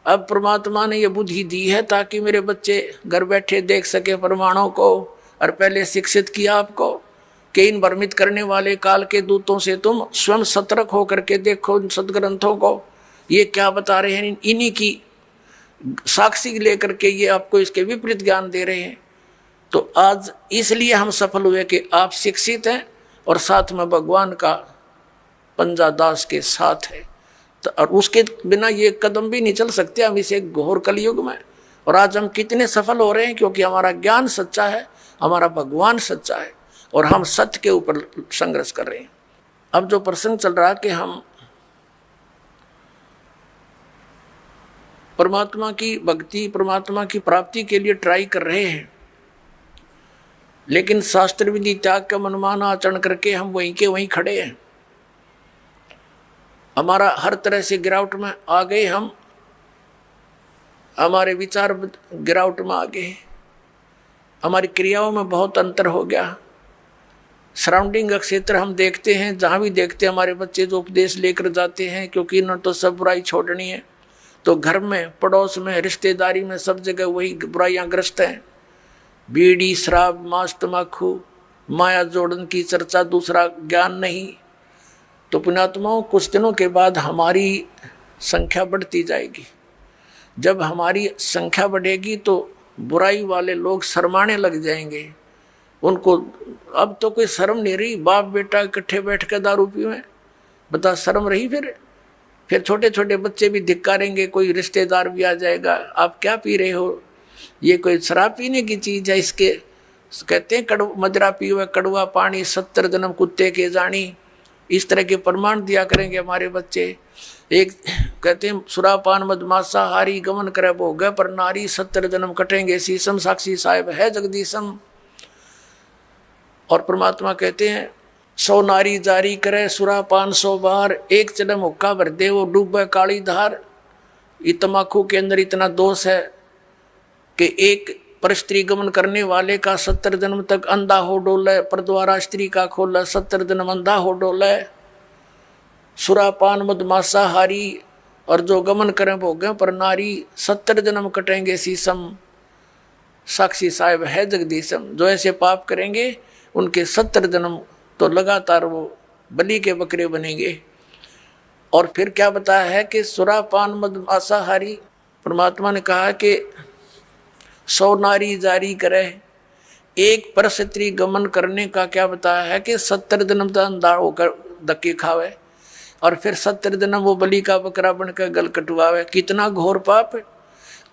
अब परमात्मा ने ये बुद्धि दी है ताकि मेरे बच्चे घर बैठे देख सके प्रमाणों को, और पहले शिक्षित किया आपको कि इन भ्रमित करने वाले काल के दूतों से तुम स्वयं सतर्क होकर के देखो इन सदग्रंथों को, ये क्या बता रहे हैं। इन्हीं की साक्षी लेकर के ये आपको इसके विपरीत ज्ञान दे रहे हैं। तो आज इसलिए हम सफल हुए कि आप शिक्षित हैं और साथ में भगवान का पंजा दास के साथ है। तो और उसके बिना ये कदम भी नहीं चल सकते हम इसे घोर कलयुग में। और आज हम कितने सफल हो रहे हैं, क्योंकि हमारा ज्ञान सच्चा है, हमारा भगवान सच्चा है और हम सत्य के ऊपर संघर्ष कर रहे हैं। अब जो प्रसंग चल रहा है कि हम परमात्मा की भक्ति, परमात्मा की प्राप्ति के लिए ट्राई कर रहे हैं, लेकिन शास्त्र विधि त्याग का मनमाना आचरण करके हम वहीं के वहीं खड़े हैं। हमारा हर तरह से गिरावट में आ गए, हम हमारे विचार गिरावट में आ गए, हमारी क्रियाओं में बहुत अंतर हो गया। सराउंडिंग का क्षेत्र हम देखते हैं, जहाँ भी देखते हैं हमारे बच्चे जो उपदेश लेकर जाते हैं, क्योंकि इन्होंने तो सब बुराई छोड़नी है, तो घर में, पड़ोस में, रिश्तेदारी में, सब जगह वही बुराइयां ग्रस्त हैं। बीड़ी, शराब, मांस, तम्बाकू, माया जोड़न की चर्चा, दूसरा ज्ञान नहीं। तो पुण्यात्माओं, कुछ दिनों के बाद हमारी संख्या बढ़ती जाएगी। जब हमारी संख्या बढ़ेगी तो बुराई वाले लोग शर्माने लग जाएंगे। उनको अब तो कोई शर्म नहीं रही, बाप बेटा इकट्ठे बैठ कर दारू पीवे, बता शर्म रही? फिर छोटे छोटे बच्चे भी धिक्कारेंगे, कोई रिश्तेदार भी आ जाएगा, आप क्या पी रहे हो, ये कोई शराब पीने की चीज है? इसके कहते हैं मदिरा पीवे कड़वा पानी, 70 जन्म कुत्ते के जानी। इस तरह के प्रमाण दिया करेंगे हमारे बच्चे। एक कहते हैं सुरापान मदमासा हारी गमन करे भोग पर नारी, 70 जन्म कटेंगे शीशम, साक्षी साहेब है जगदीशम। और परमात्मा कहते हैं 100 नारी जारी करे सुरापान 100 बार, एक जन्म हुक्का भर दे वो डूबे काली धार। ये तम्बाकू के अंदर इतना दोष है कि एक पर स्त्री गमन करने वाले का 70 जन्म तक अंधा हो डोले, पर द्वारा स्त्री का खोला 70 जन्म अंधा हो डोले। सुरापान मदमासा हारी, और जो गमन करें भोगे पर नारी, 70 जन्म कटेंगे शीशम, साक्षी साहेब है जगदीशम। जो ऐसे पाप करेंगे उनके 70 जन्म तो लगातार वो बलि के बकरे बनेंगे। और फिर क्या बताया है कि सुरापान मदमासा हारी, परमात्मा ने कहा कि 100 नारी जारी करे, एक पर स्त्री गमन करने का क्या बताया है कि 70 जन्म तक अंधा होकर धक्के खावे, और फिर 70 जन्म वो बलि का बकरा बनकर गल कटवावे। कितना घोर पाप है।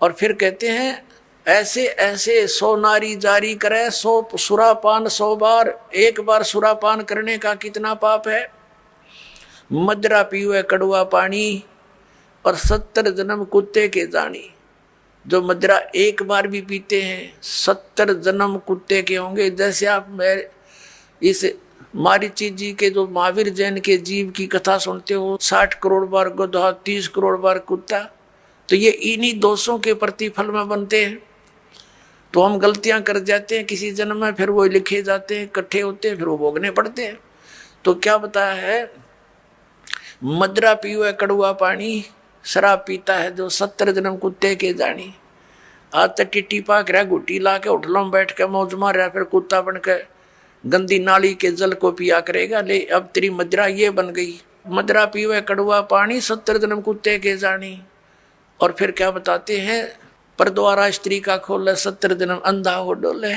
और फिर कहते हैं ऐसे ऐसे 100 नारी जारी करे, 100 सुरापान 100 बार, एक बार सुरापान करने का कितना पाप है। मदिरा पीवे कड़वा पानी, और 70 जन्म कुत्ते के जानी। जो मदिरा एक बार भी पीते हैं 70 जन्म कुत्ते के होंगे। जैसे आप मैं इस मारीची जी के जो महावीर जैन के जीव की कथा सुनते हो, 60 करोड़ बार गधा, 30 करोड़ बार कुत्ता, तो ये इन्हीं दोषों के प्रतिफल में बनते हैं। तो हम गलतियां कर जाते हैं किसी जन्म में, फिर वो लिखे जाते हैं, इकट्ठे होते हैं, फिर वो भोगने पड़ते हैं। तो क्या बताया है, मदिरा पीवे कड़वा पानी, शराब पीता है जो 70 जन्म कुत्ते के जानी। आज तक टिट्टी पाक रहा, गुट्टी ला के होटलों में बैठ के मौज मार रहा, फिर कुत्ता बन के गंदी नाली के जल को पिया करेगा। ले अब तेरी मदिरा ये बन गई, मदिरा पीवे कड़वा पानी, 70 जन्म कुत्ते के जानी। और फिर क्या बताते हैं, पर द्वारा स्त्री का खोले, 70 जन्म अंधा हो डोले।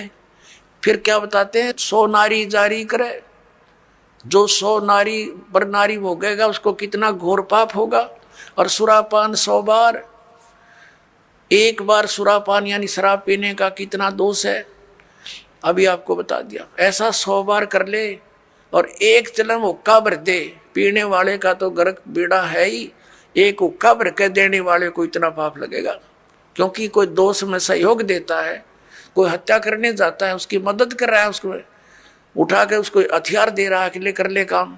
फिर क्या बताते हैं, 100 नारी जारी करे, जो 100 नारी पर नारी भोगेगा उसको कितना घोर पाप होगा। और सुरापान 100 बार, एक बार सुरापान यानी शराब पीने का कितना दोष है, अभी आपको बता दिया। ऐसा 100 बार कर ले और एक जन्म हुक्का भर दे, पीने वाले का तो गर्क बेड़ा है ही, एक हुक्का भर के देने वाले को इतना पाप लगेगा। क्योंकि कोई दोष में सहयोग देता है, कोई हत्या करने जाता है, उसकी मदद कर रहा है, उसको उठा के उसको हथियार दे रहा है कि ले कर ले काम,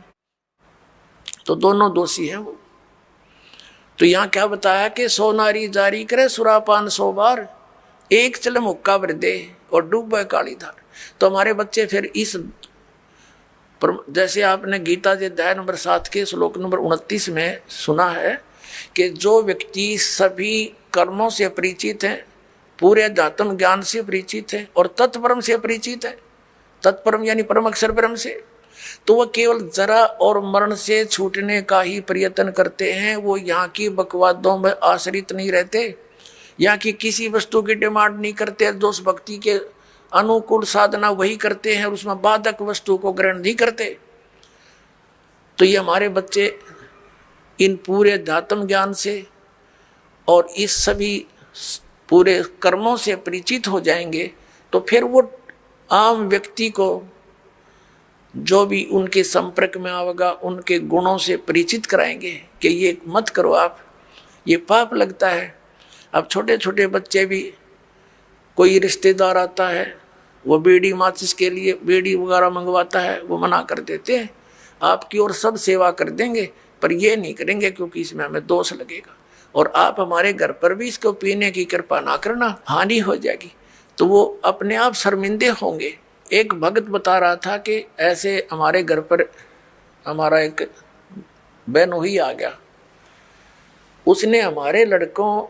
तो दोनों दोषी हैं वो। तो यहाँ क्या बताया कि 100 नारी जारी करे सुरापान 100 बार, एक चलम हुक्का भर दे और डूबे काली धार। तो हमारे बच्चे फिर इस जैसे आपने गीता जी अध्याय नंबर 7 के श्लोक नंबर 29 में सुना है कि जो व्यक्ति सभी कर्मों से परिचित है, पूरे अध्यात्म ज्ञान से परिचित है और तत्परम से परिचित है, तत्परम यानी परम अक्षर ब्रह्म से, तो वह केवल जरा और मरण से छूटने का ही प्रयत्न करते हैं। वो यहाँ की बकवादों में आश्रित नहीं रहते, यहाँ की किसी वस्तु की डिमांड नहीं करते, जो उस भक्ति के अनुकूल साधना वही करते हैं, उसमें बाधक वस्तु को ग्रहण नहीं करते। तो ये हमारे बच्चे इन पूरे अध्यात्म ज्ञान से और इस सभी पूरे कर्मों से परिचित हो जाएंगे, तो फिर वो आम व्यक्ति को जो भी उनके संपर्क में आएगा उनके गुणों से परिचित कराएंगे कि ये मत करो आप, ये पाप लगता है। अब छोटे छोटे बच्चे भी, कोई रिश्तेदार आता है, वो बीड़ी माचिस के लिए बीड़ी वगैरह मंगवाता है, वो मना कर देते हैं, आपकी और सब सेवा कर देंगे पर ये नहीं करेंगे क्योंकि इसमें हमें दोष लगेगा, और आप हमारे घर पर भी इसको पीने की कृपा ना करना, हानि हो जाएगी। तो वो अपने आप शर्मिंदे होंगे। एक भगत बता रहा था कि ऐसे हमारे घर पर हमारा एक बहनोई आ गया, उसने हमारे लड़कों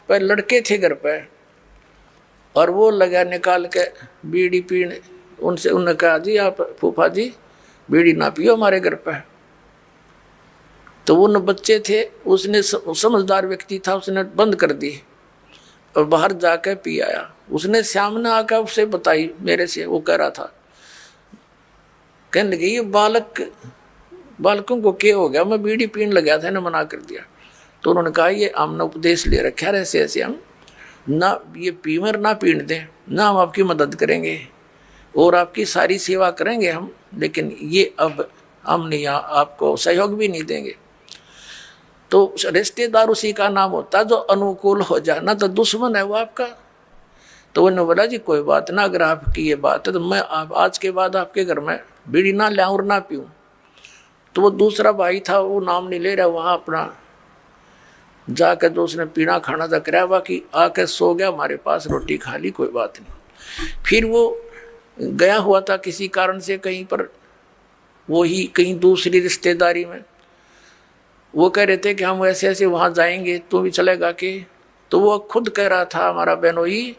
पर, लड़के थे घर पर, और वो लगा निकाल के बीड़ी पीने, उनसे उन्होंने कहा जी आप फूफा जी बीड़ी ना पियो हमारे घर पर। तो उन बच्चे थे, उसने समझदार व्यक्ति था, उसने बंद कर दी और बाहर जाकर पी आया। उसने सामने आकर उसे बताई मेरे से, वो कह रहा था, कहने लगे ये बालकों को क्या हो गया, मैं बीड़ी पीने लगा था, इन्हें मना कर दिया। तो उन्होंने कहा ये हमने उपदेश ले रखा है ऐसे ऐसे, हम ना ये पीमर ना पीने दें, ना हम आपकी मदद करेंगे और आपकी सारी सेवा करेंगे हम, लेकिन ये अब हम नहीं, आपको सहयोग भी नहीं देंगे। तो रिश्तेदार उसी का नाम होता है जो अनुकूल हो जाए, ना तो दुश्मन है वो आपका। तो उन्होंने बोला जी कोई बात ना, अगर आपकी ये बात है तो मैं आज के बाद आपके घर में बीड़ी ना लाऊं और ना पीऊं। तो वो दूसरा भाई था, वो नाम नहीं ले रहा, वहाँ अपना जाकर जो उसने पीना खाना था कराया, बाकी आकर सो गया, हमारे पास रोटी खा ली, कोई बात नहीं। फिर वो गया हुआ था किसी कारण से कहीं पर, वो ही कहीं दूसरी रिश्तेदारी में, वो कह रहे थे कि हम ऐसे ऐसे वहाँ जाएंगे, तू भी चलेगा कि? तो वो खुद कह रहा था हमारा बहनोई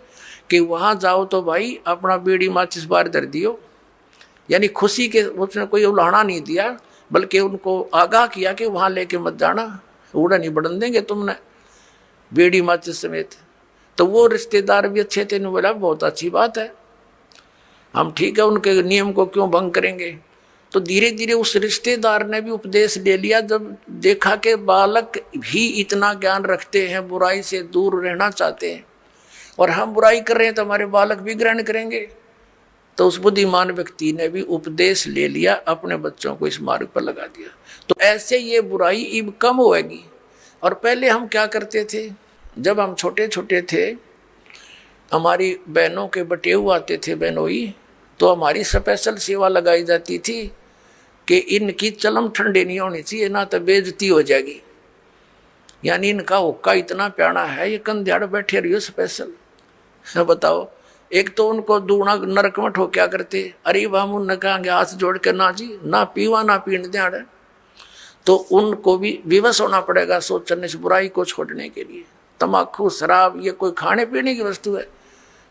कि वहाँ जाओ तो भाई अपना बीड़ी माचिस बाहर धर दियो, यानी खुशी के, उसने कोई उलाहना नहीं दिया, बल्कि उनको आगाह किया कि वहाँ लेके मत जाना, उड़ा नहीं बढ़न देंगे तुमने बीड़ी माचिस समेत। तो वो रिश्तेदार भी अच्छे थे, बोला बहुत अच्छी बात है, हम ठीक है, उनके नियम को क्यों भंग करेंगे। तो धीरे धीरे उस रिश्तेदार ने भी उपदेश ले लिया, जब देखा कि बालक भी इतना ज्ञान रखते हैं, बुराई से दूर रहना चाहते हैं, और हम बुराई कर रहे हैं तो हमारे बालक भी ग्रहण करेंगे। तो उस बुद्धिमान व्यक्ति ने भी उपदेश ले लिया, अपने बच्चों को इस मार्ग पर लगा दिया। तो ऐसे ये बुराई अब कम होएगी। और पहले हम क्या करते थे, जब हम छोटे छोटे थे, हमारी बहनों के बटेऊ आते थे बहनोई, तो हमारी स्पेशल सेवा लगाई जाती थी कि इनकी चलम ठंडे नहीं होनी चाहिए, ना तो बेइज्जती हो जाएगी, यानी इनका हुक्का इतना प्यारा है, ये कंध्याड़ बैठे रहियो स्पेशल। बताओ, एक तो उनको दूना नरकमठ हो क्या करते, अरे हम उनने कहेंगे हाथ जोड़ के ना जी, ना पीवा ना पीने दें, तो उनको भी विवश होना पड़ेगा सोचने से बुराई को छोड़ने के लिए। तम्बाकू शराब ये कोई खाने पीने की वस्तु है,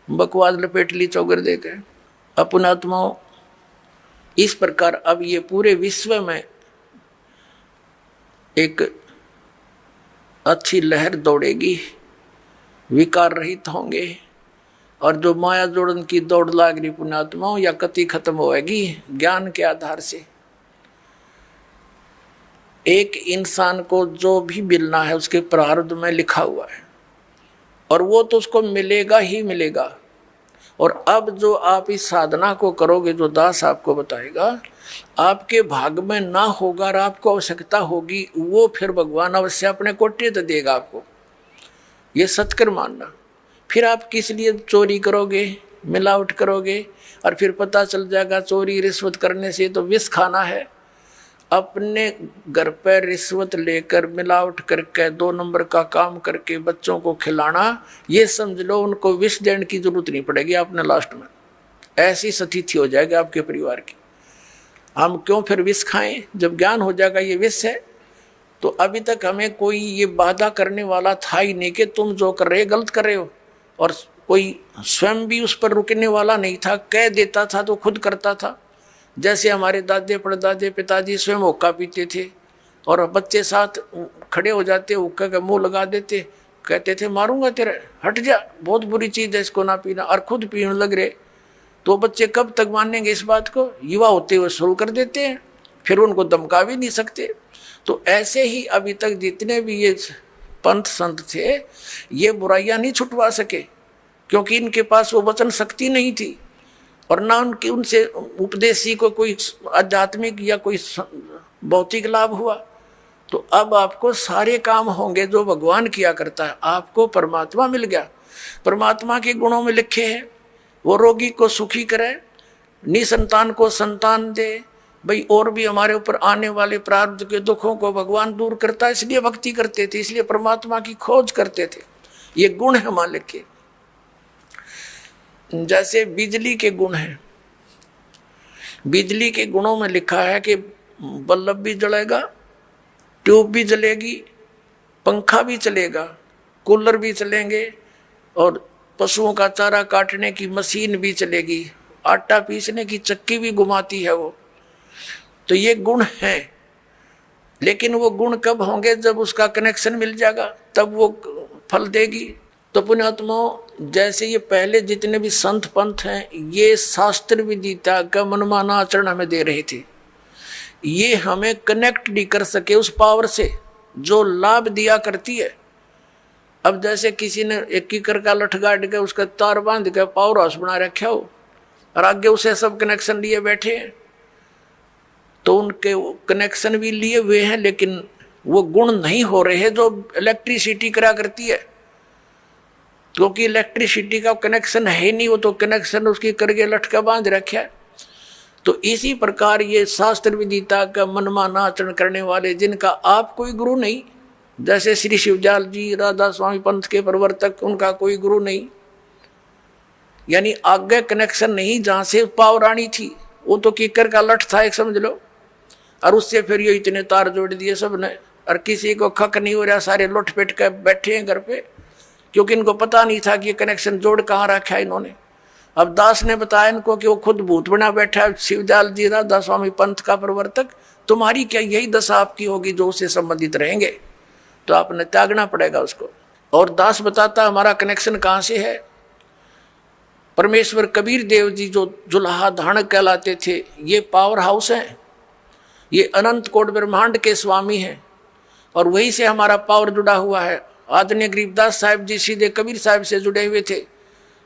बकवास लपेट ली चौगर देकर। अपनात्माओं, इस प्रकार अब ये पूरे विश्व में एक अच्छी लहर दौड़ेगी, विकार रहित होंगे, और जो माया जोड़न की दौड़ लाग रही पुण्यात्माओं या कति खत्म होएगी ज्ञान के आधार से। एक इंसान को जो भी मिलना है उसके प्रारब्ध में लिखा हुआ है, और वो तो उसको मिलेगा ही मिलेगा। और अब जो आप इस साधना को करोगे, जो दास आपको बताएगा, आपके भाग में ना होगा और आपको आवश्यकता होगी, वो फिर भगवान अवश्य अपने कोटे तो देगा आपको, ये सत्कर मानना। फिर आप किस लिए चोरी करोगे, मिलावट करोगे, और फिर पता चल जाएगा चोरी रिश्वत करने से तो विष खाना है। अपने घर पर रिश्वत लेकर मिलावट करके 2 नंबर का काम करके बच्चों को खिलाना, ये समझ लो उनको विष देने की जरूरत नहीं पड़ेगी आपने लास्ट में, ऐसी स्थिति हो जाएगी आपके परिवार की। हम क्यों फिर विष खाएं जब ज्ञान हो जाएगा ये विष है। तो अभी तक हमें कोई ये बाधा करने वाला था ही नहीं कि तुम जो कर रहे गलत कर रहे हो, और कोई स्वयं भी उस पर रुकने वाला नहीं था, कह देता था तो खुद करता था। जैसे हमारे दादे परदादे पिताजी स्वयं हुक्का पीते थे और बच्चे साथ खड़े हो जाते, हुक्का का मुंह लगा देते, कहते थे मारूंगा तेरे, हट जा, बहुत बुरी चीज़ है इसको ना पीना, और खुद पीने लग रहे। तो बच्चे कब तक मानेंगे इस बात को, युवा होते हुए शुरू कर देते हैं। फिर उनको धमका भी नहीं सकते। तो ऐसे ही अभी तक जितने भी ये पंथ संत थे ये बुराइयां नहीं छुटवा सके, क्योंकि इनके पास वो वचन शक्ति नहीं थी और ना उनके उनसे उपदेशी को कोई आध्यात्मिक या कोई भौतिक लाभ हुआ। तो अब आपको सारे काम होंगे जो भगवान किया करता है। आपको परमात्मा मिल गया, परमात्मा के गुणों में लिखे हैं, वो रोगी को सुखी करे, निसंतान को संतान दे, भाई और भी हमारे ऊपर आने वाले प्रारब्ध के दुखों को भगवान दूर करता है, इसलिए भक्ति करते थे, इसलिए परमात्मा की खोज करते थे। ये गुण है मालिक के। जैसे बिजली के गुण हैं, बिजली के गुणों में लिखा है कि बल्ब भी जलेगा, ट्यूब भी जलेगी, पंखा भी चलेगा, कूलर भी चलेंगे और पशुओं का चारा काटने की मशीन भी चलेगी, आटा पीसने की चक्की भी घुमाती है वो। तो ये गुण है, लेकिन वो गुण कब होंगे? जब उसका कनेक्शन मिल जाएगा, तब वो फल देगी। तो पुण्यात्माओं, जैसे ये पहले जितने भी संत पंथ हैं ये शास्त्र विदिता का मनमाना आचरण हमें दे रहे थे, ये हमें कनेक्ट नहीं कर सके उस पावर से जो लाभ दिया करती है। अब जैसे किसी ने एक कीकर का लठ गाड़ के उसका तार बांध के पावर हाउस बना रखा हो और आगे उसे सब कनेक्शन लिए बैठे हैं, तो उनके कनेक्शन भी लिए हुए हैं लेकिन वो गुण नहीं हो रहे जो इलेक्ट्रिसिटी करा करती है, क्योंकि इलेक्ट्रिसिटी का कनेक्शन है नहीं, वो तो कनेक्शन उसकी करके लटका बांध रखा है। तो इसी प्रकार ये शास्त्र विदिता का मनमाना आचरण करने वाले जिनका आप कोई गुरु नहीं, जैसे श्री शिवजाल जी राधा स्वामी पंथ के प्रवर्तक, उनका कोई गुरु नहीं, यानी आगे कनेक्शन नहीं जहां से पावर आनी थी, वो तो कीकर का लठ था एक समझ लो, और उससे फिर ये इतने तार जोड़ दिए सबने, और किसी को खक नहीं हो रहा, सारे लुट पिट कर बैठे हैं घर पे, क्योंकि इनको पता नहीं था कि ये कनेक्शन जोड़ कहाँ रखा है इन्होंने। अब दास ने बताया इनको कि वो खुद भूत बना बैठा है, शिवजाल जी राधा स्वामी पंथ का प्रवर्तक, तुम्हारी क्या यही दशा आपकी होगी जो उससे संबंधित रहेंगे, तो आपने त्यागना पड़ेगा उसको। और दास बताता हमारा कनेक्शन कहाँ से है। परमेश्वर कबीर देव जी जो जुलाहा धाणक कहलाते थे, ये पावर हाउस हैं, ये अनंत कोट ब्रह्मांड के स्वामी हैं, और वहीं से हमारा पावर जुड़ा हुआ है। आदरणीय गरीबदास साहिब जी सीधे कबीर साहिब से जुड़े हुए थे,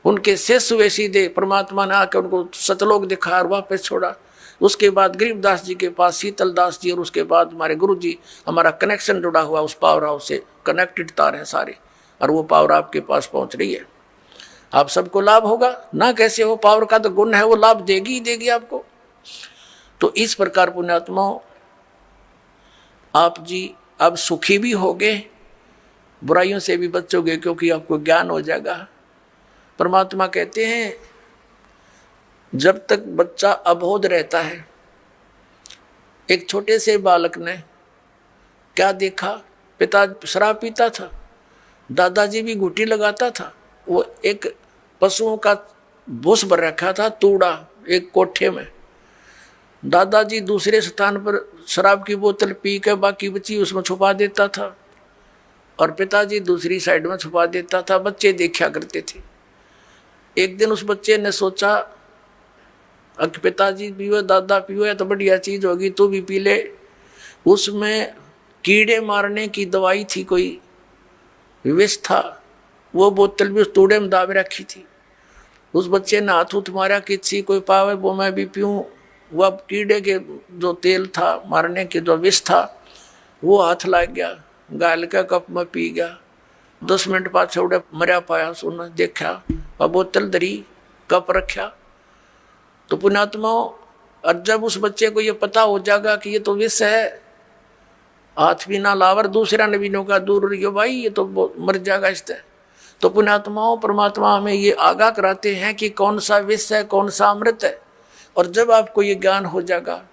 उनके शिष्य हुए सीधे, परमात्मा ने आकर उनको सतलोक दिखाया और वापस छोड़ा। उसके बाद गरीबदास जी के पास शीतल दास जी, और उसके बाद हमारे गुरु जी, हमारा कनेक्शन जुड़ा हुआ उस पावर हाउस से, कनेक्टेड तार हैं सारे, और वो पावर आपके पास पहुंच रही है। आप सबको लाभ होगा ना, कैसे हो, पावर का तो गुण है, वो लाभ देगी ही देगी आपको। तो इस प्रकार पुण्यात्माओं, आप जी अब सुखी भी होगे, बुराइयों से भी बचोगे, क्योंकि आपको ज्ञान हो जाएगा। परमात्मा कहते हैं जब तक बच्चा अबोध रहता है, एक छोटे से बालक ने क्या देखा, पिता शराब पीता था, दादाजी भी घुटी लगाता था, वो एक पशुओं का भूस भर रखा था तूड़ा एक कोठे में, दादाजी दूसरे स्थान पर शराब की बोतल पी के बाकी बची उसमें छुपा देता था, और पिताजी दूसरी साइड में छुपा देता था, बच्चे देखा करते थे। एक दिन उस बच्चे ने सोचा कि पिताजी पीओ दादा पीओ, या तो बढ़िया चीज होगी, तू भी पी ले। उसमें कीड़े मारने की दवाई थी, कोई विष था, वो बोतल भी उस तूड़े में दाब रखी थी। उस बच्चे ने हाथ उठ मारा कि छी कोई पावे वो मैं भी पीऊँ। वह कीड़े के जो तेल था, मारने के जो विष था, वो हाथ लग गया, गाल का कप में पी गया। 10 मिनट बाद छोड़े मरिया पाया, सुना देखा वह बोतल धरी, कप रखा। तो पुण्यात्माओं, और जब उस बच्चे को ये पता हो जाएगा कि ये तो विष है, हाथ भी ना लावर, दूसरा ने भी नौका दूर रहियो भाई, ये तो मर जाएगा इससे। तो पुण्यात्माओं, परमात्मा हमें ये आगाह कराते हैं कि कौन सा विष है, कौन सा अमृत है। और जब आपको ये ज्ञान हो जाएगा,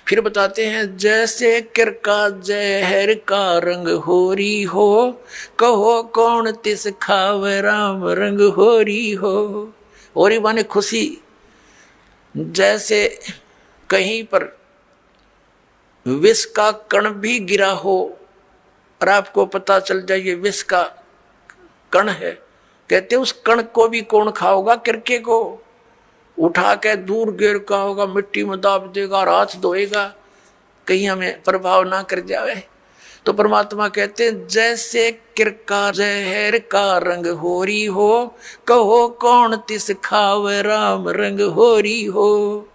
फिर बताते हैं जैसे किरका जहर का रंग होरी हो, कहो कौन तिस खावे राम रंग होरी हो। होरी माने खुशी। जैसे कहीं पर विष का कण भी गिरा हो और आपको पता चल जाए ये विष का कण है, कहते उस कण को भी कौन खाओगा, किरके को। उठा के दूर गिर का होगा, मिट्टी में दाब देगा और हाथ धोएगा, कहीं हमें प्रभाव ना कर जावे। तो परमात्मा कहते हैं जैसे किरका जहर का रंग होरी हो, कहो कौन तिस खावे राम रंग होरी हो।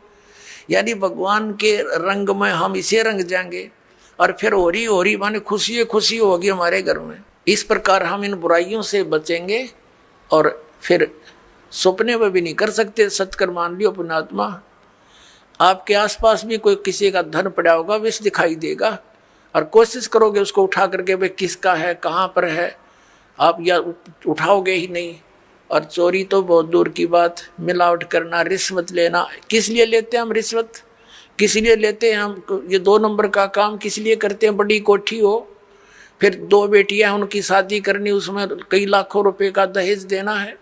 यानी भगवान के रंग में हम इसे रंग जाएंगे और फिर होरी होरी माने खुशी खुशी होगी हमारे घर में। इस प्रकार हम इन बुराइयों से बचेंगे और फिर सपने में भी नहीं कर सकते। सत्कर मान लियो पुण्यात्मा, आपके आसपास भी कोई किसी का धन पड़ा होगा, विष दिखाई देगा और कोशिश करोगे उसको उठा करके भाई किसका है, कहाँ पर है, आप या उठाओगे ही नहीं। और चोरी तो बहुत दूर की बात, मिलावट करना, रिश्वत लेना। किस लिए लेते हैं हम रिश्वत, किस लिए लेते हैं हम ये 2 नंबर का काम किस लिए करते हैं। बड़ी कोठी हो, फिर 2 बेटियां उनकी शादी करनी, उसमें कई लाखों रुपए का दहेज देना है,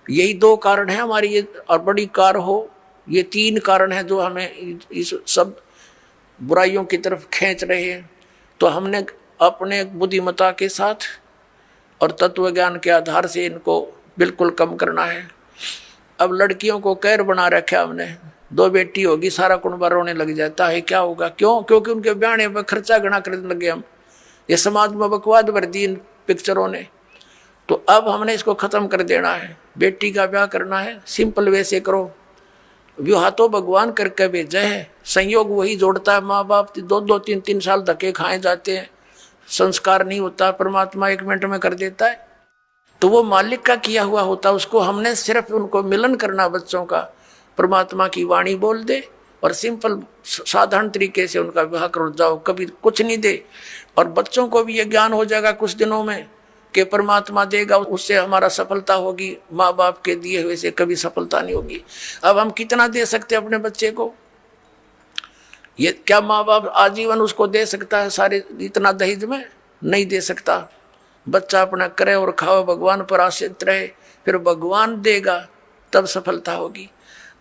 यही 2 कारण है हमारी ये। और बड़ी कार हो, ये 3 कारण है जो हमें इस सब बुराइयों की तरफ खींच रहे हैं। तो हमने अपने बुद्धिमत्ता के साथ और तत्व ज्ञान के आधार से इनको बिल्कुल कम करना है। अब लड़कियों को कैर बना रखा हमने, 2 बेटी होगी सारा कुनबा रोने लग जाता है, क्या होगा, क्यों, क्योंकि उनके ब्याहने पर खर्चा गणा करने लगे हम। ये समाज में बकवाद भर दी इन पिक्चरों ने। तो अब हमने इसको खत्म कर देना है। बेटी का ब्याह करना है, सिंपल वे से करो। विवाह तो भगवान करके भेजा है, संयोग वही जोड़ता है। माँ बाप 2-2, 3-3 साल धक्के खाए जाते हैं, संस्कार नहीं होता, परमात्मा 1 मिनट में कर देता है। तो वो मालिक का किया हुआ होता, उसको हमने सिर्फ उनको मिलन करना बच्चों का, परमात्मा की वाणी बोल दे और सिंपल साधारण तरीके से उनका विवाह कर जाओ, कभी कुछ नहीं दे। और बच्चों को भी ये ज्ञान हो जाएगा कुछ दिनों में कि परमात्मा देगा, उससे हमारा सफलता होगी, माँ बाप के दिए हुए से कभी सफलता नहीं होगी। अब हम कितना दे सकते हैं अपने बच्चे को, ये क्या माँ बाप आजीवन उसको दे सकता है सारे इतना दहेज में? नहीं दे सकता। बच्चा अपना करे और खाओ, भगवान पर आश्रित रहे, फिर भगवान देगा तब सफलता होगी।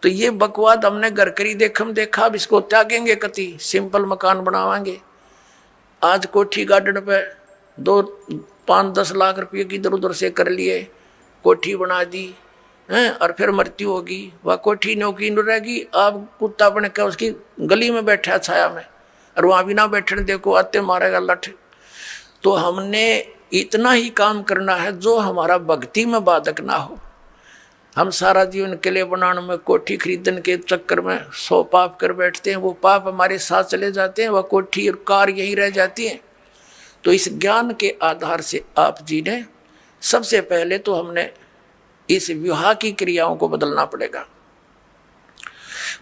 तो ये बकवाद हमने घर करी देखम देखा, अब इसको त्यागेंगे कति, सिंपल मकान बनावाएंगे। आज कोठी गार्डन पे 2-5-10 लाख रुपये की इधर उधर से कर लिए, कोठी बना दी हैं, और फिर मृत्यु होगी, वह कोठी नौकी न रहेगी। आप कुत्ता बन के उसकी गली में बैठा छाया में, और वहाँ भी ना बैठने देखो, आते मारेगा लठ। तो हमने इतना ही काम करना है जो हमारा भक्ति में बाधक ना हो। हम सारा जीवन किले बनाने में, कोठी खरीदने के चक्कर में 100 पाप कर बैठते हैं, वो पाप हमारे साथ चले जाते हैं, वह कोठी और कार यही रह जाती है। तो इस ज्ञान के आधार से आप जी ने सबसे पहले तो हमने इस विवाह की क्रियाओं को बदलना पड़ेगा।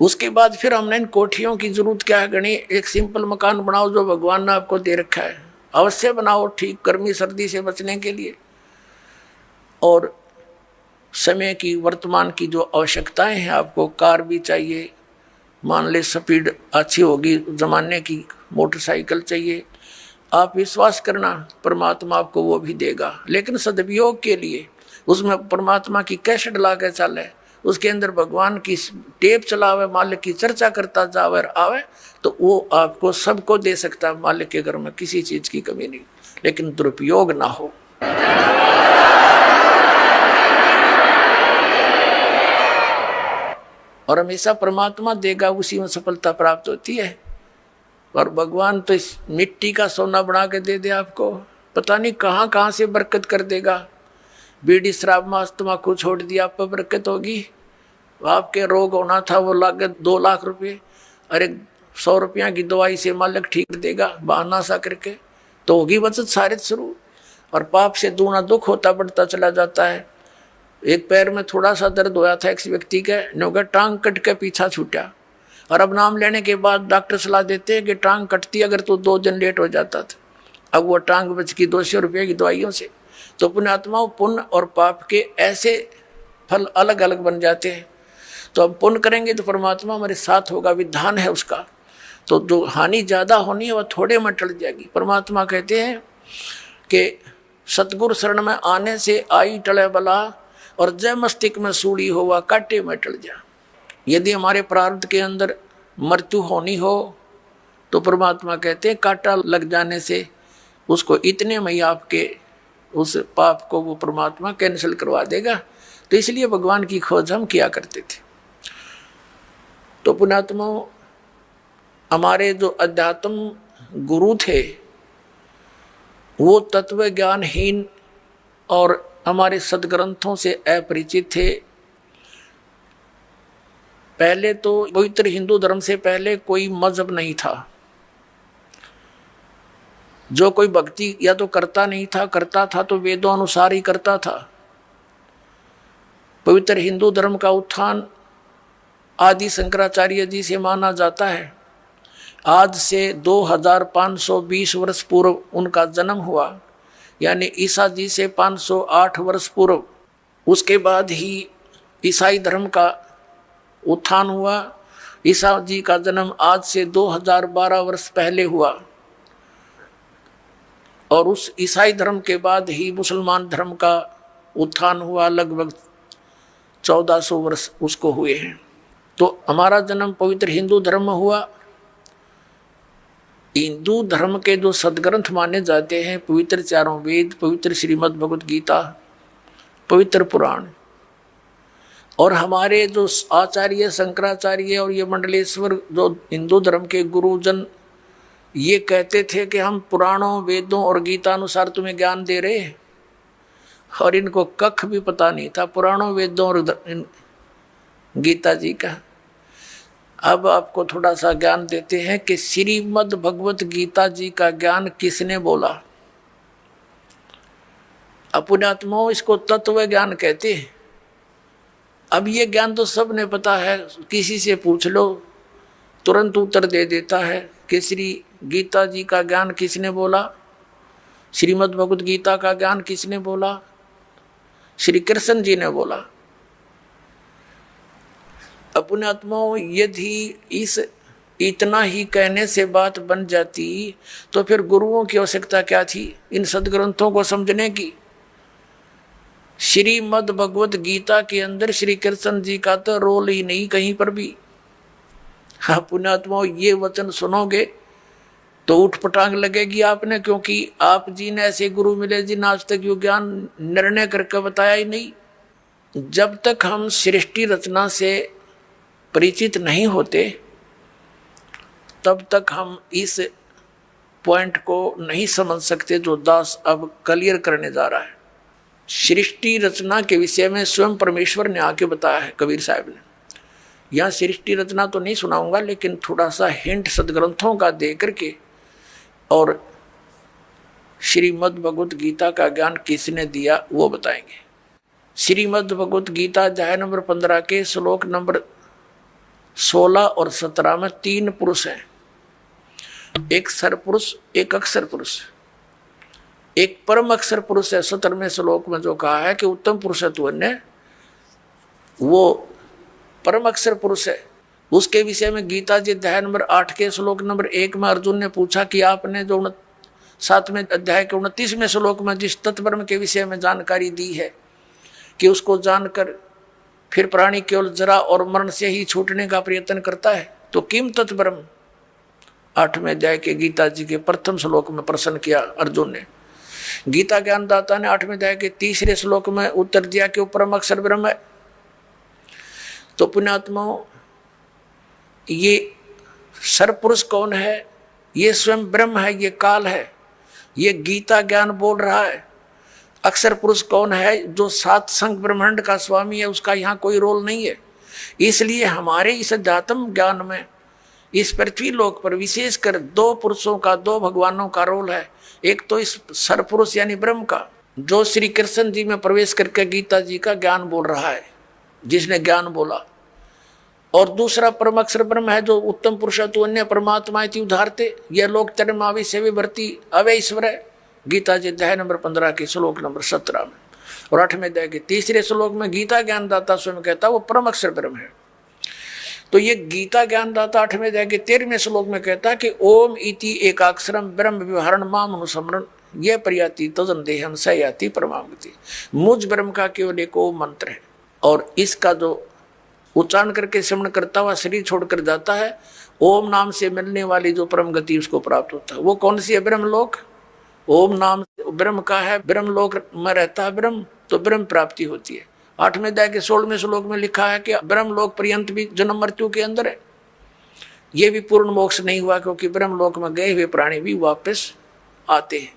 उसके बाद फिर हमने इन कोठियों की जरूरत क्या है गणी, एक सिंपल मकान बनाओ जो भगवान ने आपको दे रखा है, अवश्य बनाओ, ठीक गर्मी सर्दी से बचने के लिए। और समय की वर्तमान की जो आवश्यकताएं हैं, आपको कार भी चाहिए, मान ले स्पीड अच्छी होगी जमाने की, मोटरसाइकिल चाहिए। आप विश्वास करना परमात्मा आपको वो भी देगा, लेकिन सदुपयोग के लिए उसमें परमात्मा की कैसेट ला के चले, उसके अंदर भगवान की टेप चलावे, मालिक की चर्चा करता जावे और आवे, तो वो आपको सबको दे सकता है। मालिक के घर में किसी चीज की कमी नहीं, लेकिन दुरुपयोग ना हो। और हमेशा परमात्मा देगा, उसी में सफलता प्राप्त होती है। और भगवान तो इस मिट्टी का सोना बना के दे दे आपको, पता नहीं कहाँ कहाँ से बरकत कर देगा। बीड़ी शराब मांस तम्बाकू छोड़ दिया, आप पर बरकत होगी। आपके रोग होना था वो लागत 2 लाख रुपये, अरे 100 रुपया की दवाई से मालिक ठीक देगा, बहाना सा करके, तो होगी बचत सारे शुरू। और पाप से दूना दुख होता बढ़ता चला जाता है। एक पैर में थोड़ा सा दर्द होया था एक व्यक्ति के, नौका टांग कट के पीछा छूटा, और अब नाम लेने के बाद डॉक्टर सलाह देते हैं कि टांग कटती अगर तो 2 दिन लेट हो जाता था। अब वो टांग बच की 200 रुपये की दवाइयों से। तो पुण्यात्माओं, पुण्य और पाप के ऐसे फल अलग अलग बन जाते हैं। तो हम पुण्य करेंगे तो परमात्मा हमारे साथ होगा, विधान है उसका। तो जो हानि ज़्यादा होनी है वह थोड़े में टल जाएगी। परमात्मा कहते हैं कि सतगुरु शरण में आने से आई टले बला, और जय मस्तिष्क में सूड़ी हो वह कांटे में टल जा। यदि हमारे प्रारब्ध के अंदर मृत्यु होनी हो तो परमात्मा कहते हैं कांटा लग जाने से उसको इतने में ही आपके उस पाप को वो परमात्मा कैंसिल करवा देगा। तो इसलिए भगवान की खोज हम किया करते थे। तो पुण्यात्मा, हमारे जो अध्यात्म गुरु थे वो तत्व ज्ञानहीन और हमारे सदग्रंथों से अपरिचित थे। पहले तो पवित्र हिंदू धर्म से पहले कोई मजहब नहीं था। जो कोई भक्ति या तो करता नहीं था, करता था तो वेदों अनुसार ही करता था। पवित्र हिंदू धर्म का उत्थान आदि शंकराचार्य जी से माना जाता है। आज से 2520 वर्ष पूर्व उनका जन्म हुआ, यानी ईसा जी से 508 वर्ष पूर्व। उसके बाद ही ईसाई धर्म का उत्थान हुआ। ईसा जी का जन्म आज से 2012 वर्ष पहले हुआ और उस ईसाई धर्म के बाद ही मुसलमान धर्म का उत्थान हुआ। लगभग 1400 वर्ष उसको हुए हैं। तो हमारा जन्म पवित्र हिंदू धर्म में हुआ। हिंदू धर्म के जो सदग्रंथ माने जाते हैं, पवित्र चारों वेद, पवित्र श्रीमद् भगवत गीता, पवित्र पुराण, और हमारे जो आचार्य शंकराचार्य और ये मंडलेश्वर जो हिंदू धर्म के गुरुजन ये कहते थे कि हम पुराणों, वेदों और गीता अनुसार तुम्हें ज्ञान दे रहे हैं, और इनको कख भी पता नहीं था पुराणों, वेदों और गीता जी का। अब आपको थोड़ा सा ज्ञान देते हैं कि श्रीमद् भगवत गीता जी का ज्ञान किसने बोला। पुण्यात्माओं, इसको तत्व ज्ञान कहते हैं। अब ये ज्ञान तो सबने पता है, किसी से पूछ लो तुरंत उत्तर दे देता है कि श्री गीता जी का ज्ञान किसने बोला, श्रीमद् भगवत गीता का ज्ञान किसने बोला, श्री कृष्ण जी ने बोला। पुण्यात्माओं, यदि इस इतना ही कहने से बात बन जाती तो फिर गुरुओं की आवश्यकता क्या थी इन सदग्रंथों को समझने की। श्रीमद् भगवत गीता के अंदर श्री कृष्ण जी का तो रोल ही नहीं कहीं पर भी। हाँ पुण्यात्माओं, ये वचन सुनोगे तो उठपटांग लगेगी आपने, क्योंकि आप जी ने ऐसे गुरु मिले जिन्हें आज तक यो ज्ञान निर्णय करके बताया ही नहीं। जब तक हम सृष्टि रचना से परिचित नहीं होते तब तक हम इस पॉइंट को नहीं समझ सकते जो दास अब क्लियर करने जा रहा है। सृष्टि रचना के विषय में स्वयं परमेश्वर ने आके बताया है कबीर साहब ने। यहाँ सृष्टि रचना तो नहीं सुनाऊंगा, लेकिन थोड़ा सा हिंट सदग्रंथों का दे करके और श्रीमद् भगवत गीता का ज्ञान किसने दिया वो बताएंगे। श्रीमद् भगवत गीता अध्याय नंबर 15 के श्लोक नंबर 16 और 17 में 3 पुरुष हैं, एक सरपुरुष, एक अक्षर पुरुष, एक परम अक्षर पुरुष है। 17वें श्लोक में जो कहा है कि उत्तम पुरुषत्व ने वो परम अक्षर पुरुष है, उसके विषय में गीता जी अध्याय नंबर 8 के श्लोक नंबर 1 में अर्जुन ने पूछा कि आपने जो 7वें अध्याय के 29वें श्लोक में जिस तत्ब्रह्म के विषय में जानकारी दी है कि उसको जानकर फिर प्राणी केवल जरा और मरण से ही छूटने का प्रयत्न करता है, तो किम तत्ब्रह्म 8वें अध्याय के गीता जी के प्रथम श्लोक में प्रश्न किया अर्जुन ने। गीता ज्ञानदाता ने 8वें अध्याय के 3रे श्लोक में उत्तर दिया कि वो परम अक्षर ब्रह्म है। तो पुण्यात्माओं, ये सरपुरुष कौन है? ये स्वयं ब्रह्म है, ये काल है, ये गीता ज्ञान बोल रहा है। अक्षर पुरुष कौन है? जो 7 संघ ब्रह्मांड का स्वामी है, उसका यहाँ कोई रोल नहीं है। इसलिए हमारे इस अध्यात्म ज्ञान में इस पृथ्वी लोक पर विशेषकर 2 पुरुषों का, 2 भगवानों का रोल है। एक तो इस सरपुरुष यानी ब्रह्म का, जो श्री कृष्ण जी में प्रवेश करके गीता जी का ज्ञान बोल रहा है, जिसने ज्ञान बोला, और दूसरा परम अक्षर ब्रह्म है जो उत्तम पुरुषत्व अन्य परमात्मा इति उदाहरते, यह लोक तरमावि से विभर्ति अवय ईश्वर है। गीता जी अध्याय नंबर 15 के श्लोक नंबर 17 में, और 8वें अध्याय के 3रे श्लोक में गीता ज्ञानदाता स्वयं कहता वो परम अक्षर ब्रह्म है। तो ये गीता ज्ञानदाता 8वें अध्याय के 13वें श्लोक में कहता कि ओम इति एकाक्षरम ब्रह्म व्यवहारण माम अनुसमरण यह प्रयाति तजन देहम स याति परमागति। मुझ ब्रह्म का केवल एक ओम मंत्र है, और इसका जो उच्चारण करके श्रवण करता हुआ शरीर छोड़कर जाता है, ओम नाम से मिलने वाली जो परम गति उसको प्राप्त होता है। वो कौन सी है? ब्रह्मलोक। ओम नाम ब्रह्म का है, ब्रह्मलोक में रहता है ब्रह्म, तो ब्रह्म प्राप्ति होती है। 8वें अध्याय के 16वें श्लोक में लिखा है कि ब्रह्मलोक पर्यंत भी जन्म मृत्यु के अंदर है। ये भी पूर्ण मोक्ष नहीं हुआ, क्योंकि ब्रह्मलोक में गए हुए प्राणी भी वापस आते हैं।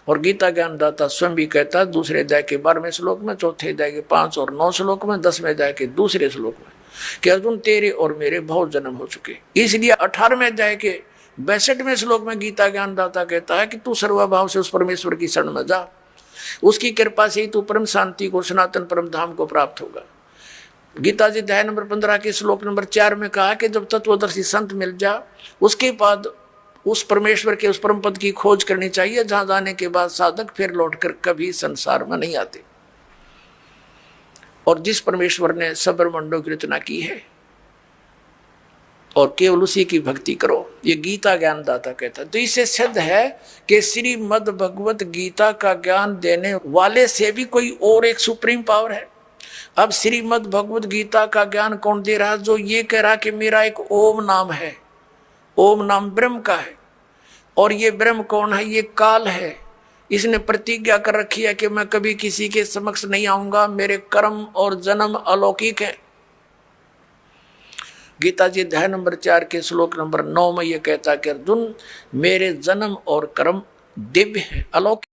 और गीता ज्ञानदाता स्वयं भी कहता है दूसरे अध्याय के 12वें श्लोक में, चौथे अध्याय के 5 और 9 श्लोक में, 10वें अध्याय के दूसरे श्लोक में कि अर्जुन तेरे और मेरे बहुत जन्म हो चुके। इसलिए 18वें अध्याय के 62वें श्लोक में गीता ज्ञानदाता कहता है कि तू सर्वभाव से उस परमेश्वर की शरण में जा, उसकी कृपा से ही तू परम शांति को, सनातन परम धाम को प्राप्त होगा। गीता जी अध्याय नंबर 15 के श्लोक नंबर 4 में कहा कि जब तत्वदर्शी संत मिल जा, उसके बाद उस परमेश्वर के उस परम पद की खोज करनी चाहिए, जहां जाने के बाद साधक फिर लौटकर कभी संसार में नहीं आते। और जिस परमेश्वर ने सब ब्रह्मांडों की रचना की है और केवल उसी की भक्ति करो, ये गीता ज्ञानदाता कहता है। तो इससे सिद्ध है कि श्रीमद् भगवत गीता का ज्ञान देने वाले से भी कोई और एक सुप्रीम पावर है। अब श्रीमद् भगवत गीता का ज्ञान कौन दे रहा? जो ये कह रहा कि मेरा एक ओम नाम है, ओम नाम ब्रह्म का है, और ये ब्रह्म कौन है? ये काल है। इसने प्रतिज्ञा कर रखी है कि मैं कभी किसी के समक्ष नहीं आऊंगा, मेरे कर्म और जन्म अलौकिक है। गीता जी अध्याय नंबर 4 के श्लोक नंबर 9 में यह कहता है कि अर्जुन मेरे जन्म और कर्म दिव्य है, अलौकिक।